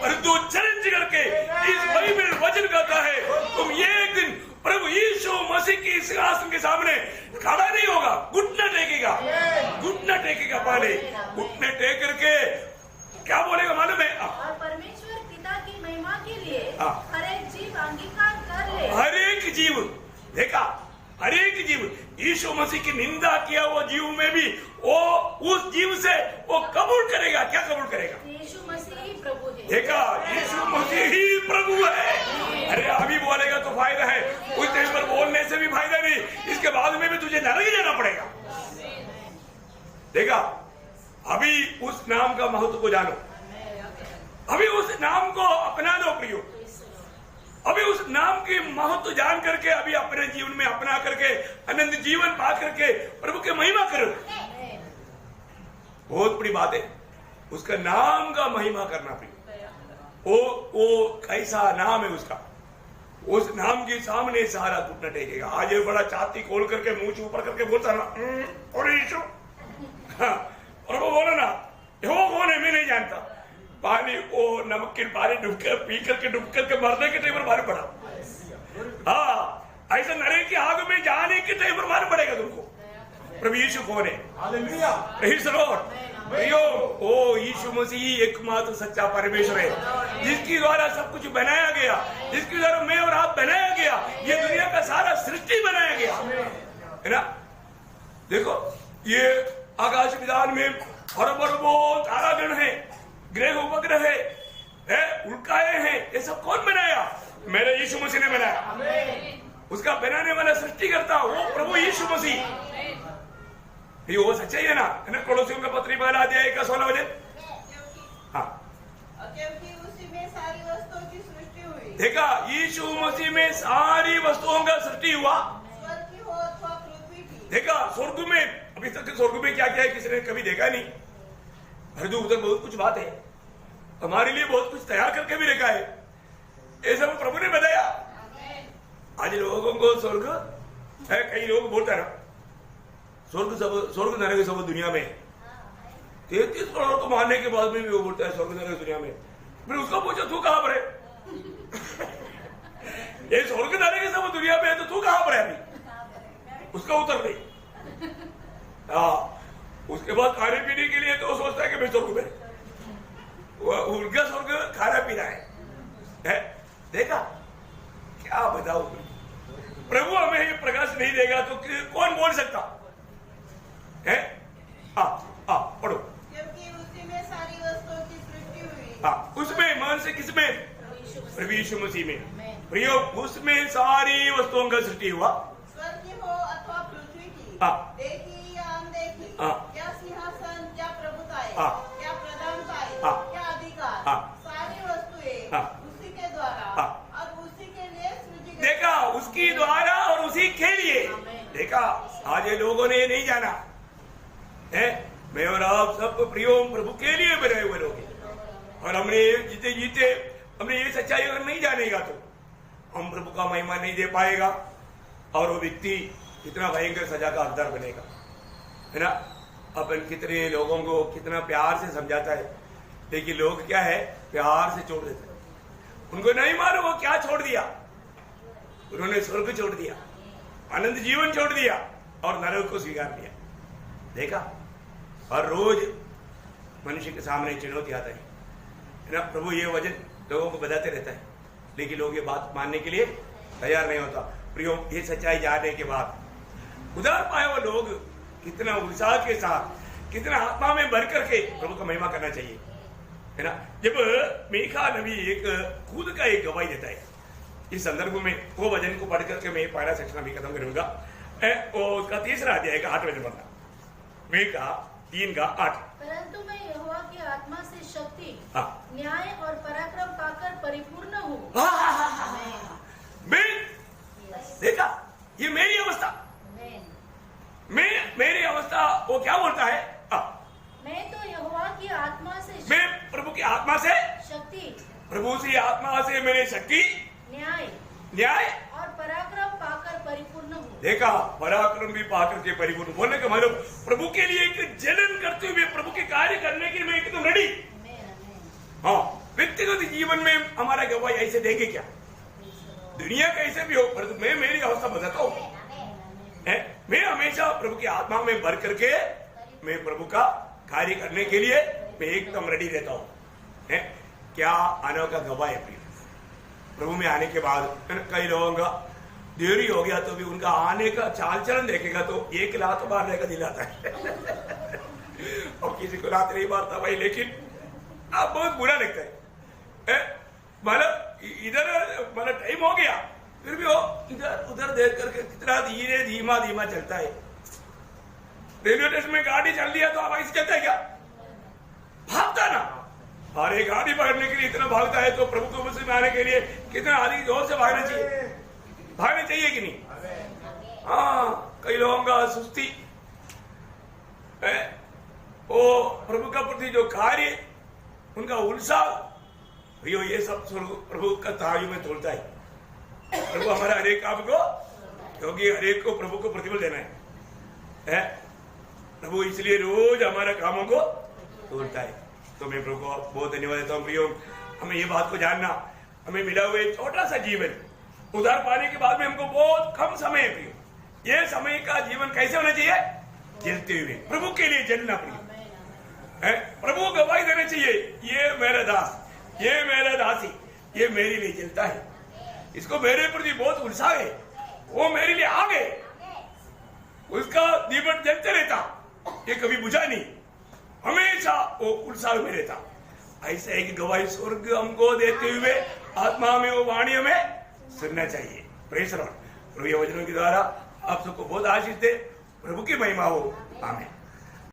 पर तू चैलेंज करके इस बाइबल वचन कहता है, तुम एक दिन प्रभु यीशु मसीह की सिंहासन के सामने खड़ा नहीं होगा, घुटना टेकेगा। पहले घुटने टेक करके क्या बोलेगा मालूम है? और परमेश्वर पिता की महिमा के लिए हर एक जीव अंगीकार कर ले। हर एक जीव, देखा, हर एक जीव यीशु मसीह की निंदा किया वो जीव में भी वो उस जीव से वो कबूल करेगा। क्या कबूल करेगा? यीशु मसीह ही प्रभु है। देखा, यीशु मसीह ही प्रभु है। अरे अभी बोलेगा तो फायदा है, उस टाइम पर बोलने से भी फायदा नहीं, इसके बाद में भी तुझे नरक जाना पड़ेगा। देखा, अभी उस नाम का महत्व को जानो, अभी उस नाम को अपना लो प्रियो, अभी उस नाम की महत्व जान करके अभी अपने जीवन में अपना करके अनंत जीवन पा करके प्रभु की महिमा करो। बहुत बड़ी बात है उसका नाम का महिमा करना प्रियो। वो कैसा नाम है उसका, उस नाम के सामने सारा घुटना टेकेगा। आज ये बड़ा छाती खोल करके मुंह ऊपर करके बोलता ना, और यीशु प्रभु बोलो ना, वो कौन है मैं नहीं जानता। पानी वो नमक के पानी पी करके मरने के टाइम पर मालूम पड़ा। हाँ, ऐसा नरक की आग में जाने के टाइम पर मालूम पड़ेगा तुमको प्रभु यीशु कौन है। ओ यीशु मसीह एकमात्र सच्चा परमेश्वर है, जिसके द्वारा सब कुछ बनाया गया, जिसके द्वारा मैं और आप बनाया गया, ये दुनिया का सारा सृष्टि बनाया गया है ना। देखो, ये आकाश विधान में और बहुत तारागण है, ग्रह उपग्रह है, उल्काएं हैं, ये सब कौन बनाया? मेरे यीशु मसीह ने बनाया। उसका बनाने वाला सृष्टिकर्ता वो प्रभु यीशु मसीह। ये वो सच्चाई है ना? कोलोसियों का पत्री 12 अध्याय का 16 वचन। हाँ, क्योंकि उसी में सारी वस्तुओं की सृष्टि हुई। देखा, यीशु मसीह में सारी वस्तुओं का सृष्टि हुआ। स्वर्ग की हो अथवा पृथ्वी की। देखा, स्वर्ग में अभी तक स्वर्ग में क्या क्या है किसी ने कभी देखा नहीं। हरदू उधर बहुत कुछ बात है, हमारे लिए बहुत कुछ तैयार करके भी रखा है। ये सब प्रभु ने बताया। आज लोगों को स्वर्ग है, कई लोग बोलते हैं ना स्वर्ग नरक सब दुनिया में 33 करोड़ को मारने के बाद में भी वो बोलता है स्वर्ग नरक दुनिया में। फिर उसको पूछो तू कहां पर है? ये स्वर्ग नरक सब दुनिया में है तो तू कहां पर है अभी? उसका उत्तर नहीं। उसके बाद खाने पीने के लिए तो सोचता है कि मैं स्वर्ग में, उनका स्वर्ग खाना पीना है। देखा, क्या बताओ, प्रभु हमें ये प्रकाश नहीं देगा तो कौन बोल सकता है? पढ़ो। क्योंकि उसी में सारी वस्तुओं की सृष्टि हुई। उसमें, मान से किसमें? प्रभु यीशु मसीह में। प्रियो, उसमें सारी वस्तुओं का सृष्टि हुआ। स्वर्ग की हो अथवा पृथ्वी की, देखी या अनदेखी, क्या सिंहासन, क्या प्रभुताएं, क्या प्रधानताएं, क्या अधिकार, सारी वस्तुएं उसी के द्वारा और उसी के लिए सृजी गई। देखा, उसकी द्वारा और उसी के लिए। देखा, आज ये लोगों ने नहीं जाना है, मैं और आप सब प्रियो प्रभु के लिए बनाए हुए लोग हैं। और हमने जीते जीते हमने ये सच्चाई अगर नहीं जानेगा तो हम प्रभु का महिमा नहीं दे पाएगा और वो व्यक्ति कितना भयंकर सजा का हकदार बनेगा, है ना? अपन कितने लोगों को कितना प्यार से समझाता है, लेकिन लोग क्या है, प्यार से छोड़ देते हैं। उनको नहीं मालूम वो क्या छोड़ दिया। उन्होंने स्वर्ग छोड़ दिया, आनंद जीवन छोड़ दिया और नरक को स्वीकार किया। देखा, हर रोज मनुष्य के सामने चुनौती आता है ना? प्रभु ये वचन लोगों को बताते रहता है, लेकिन लोग ये बात मानने के लिए तैयार नहीं होता। प्रियो, ये सच्चाई जानने के बाद उधार पाए वो लोग कितना उत्साह के साथ, कितना आत्मा में भर करके प्रभु का महिमा करना चाहिए, है ना? जब मीका नबी एक खुद का एक गवाही देता है, इस संदर्भ में वो वचन को पढ़ करके मैं पहला सेक्शन अभी खत्म करूंगा। उसका 3रा अध्याय का 8 वचन पढ़ना, मीका 3:8। परंतु मैं यहोवा की आत्मा से शक्ति, न्याय और पराक्रम पाकर परिपूर्ण हूँ। देखा, ये मेरी अवस्था, मेरी अवस्था। वो क्या बोलता है? मैं तो यहोवा की आत्मा से, मैं प्रभु की आत्मा से शक्ति, प्रभु की आत्मा से मैंने शक्ति, न्याय और पराक्रम पाकर परिपूर्ण हूँ। देखा, पराक्रम भी पाकर के परिपूर्ण बोलने का मतलब प्रभु के लिए एक जलन करते हुए प्रभु के कार्य करने के लिए मैं एकदम रेडी। हाँ, व्यक्तिगत जीवन में हमारा गवाही ऐसे देंगे क्या? दुनिया कैसे भी हो, परंतु मैं मेरी अवस्था बताता हूँ। मैं हमेशा प्रभु की आत्मा में भर करके मैं प्रभु का कार्य करने के लिए मैं एकदम रेडी रहता हूँ। क्या अनोखा गवाही है प्रभु में आने के बाद। कई लोगों का देरी हो गया तो भी उनका आने का चाल चलन देखेगा तो 1 लात मारने का दिल आता है। और किसी को लात नहीं मारता भाई, लेकिन अब बहुत बुरा लगता है। मतलब इधर मतलब टाइम हो गया फिर भी वो इधर उधर देख करके कितना धीरे धीमा धीमा चलता है। रेलवे स्टेशन में गाड़ी चल दिया तो अब ऐसे चलता है क्या? भागता ना। अरे गाड़ी पकड़ने के लिए इतना भागता है तो प्रभु को मुझसे आने के लिए कितना अधिक जोर से भागना चाहिए कि नहीं? हाँ, कई लोगों का सुस्ती वो प्रभु का प्रति जो कार्य, उनका उत्साह, भैया ये सब प्रभु का तायु में तोड़ता है। प्रभु हमारे हरेक काम को, क्योंकि हरेक को प्रभु को प्रतिफल देना है। प्रभु इसलिए रोज हमारे कामों को तोड़ता है। तो मैं प्रभु को बहुत धन्यवाद देता हूँ। प्रियो, हमें ये बात को जानना, हमें मिला हुआ छोटा सा जीवन उधार पाने के बाद में हमको बहुत कम समय है। प्रियो, ये समय का जीवन कैसे होना चाहिए? जलते हुए प्रभु के लिए जलना। प्रियो, प्रभु को गवाही देना चाहिए, ये मेरा दास, ये मेरा दासी, ये मेरे लिए जलता है, इसको मेरे प्रति बहुत उत्साह है, वो मेरे लिए आ गए, उसका दीपक जलते रहता, ये कभी बुझा नहीं। हमेशा वो उत्साह में रहता। ऐसा है कि गवाही स्वर्ग हमको देते हुए आत्मा में वो वाणी हमें सुनना चाहिए। Praise the Lord. प्रभु के वचनों के द्वारा आप सबको बहुत आशीष दे। प्रभु की महिमा हो। आमीन।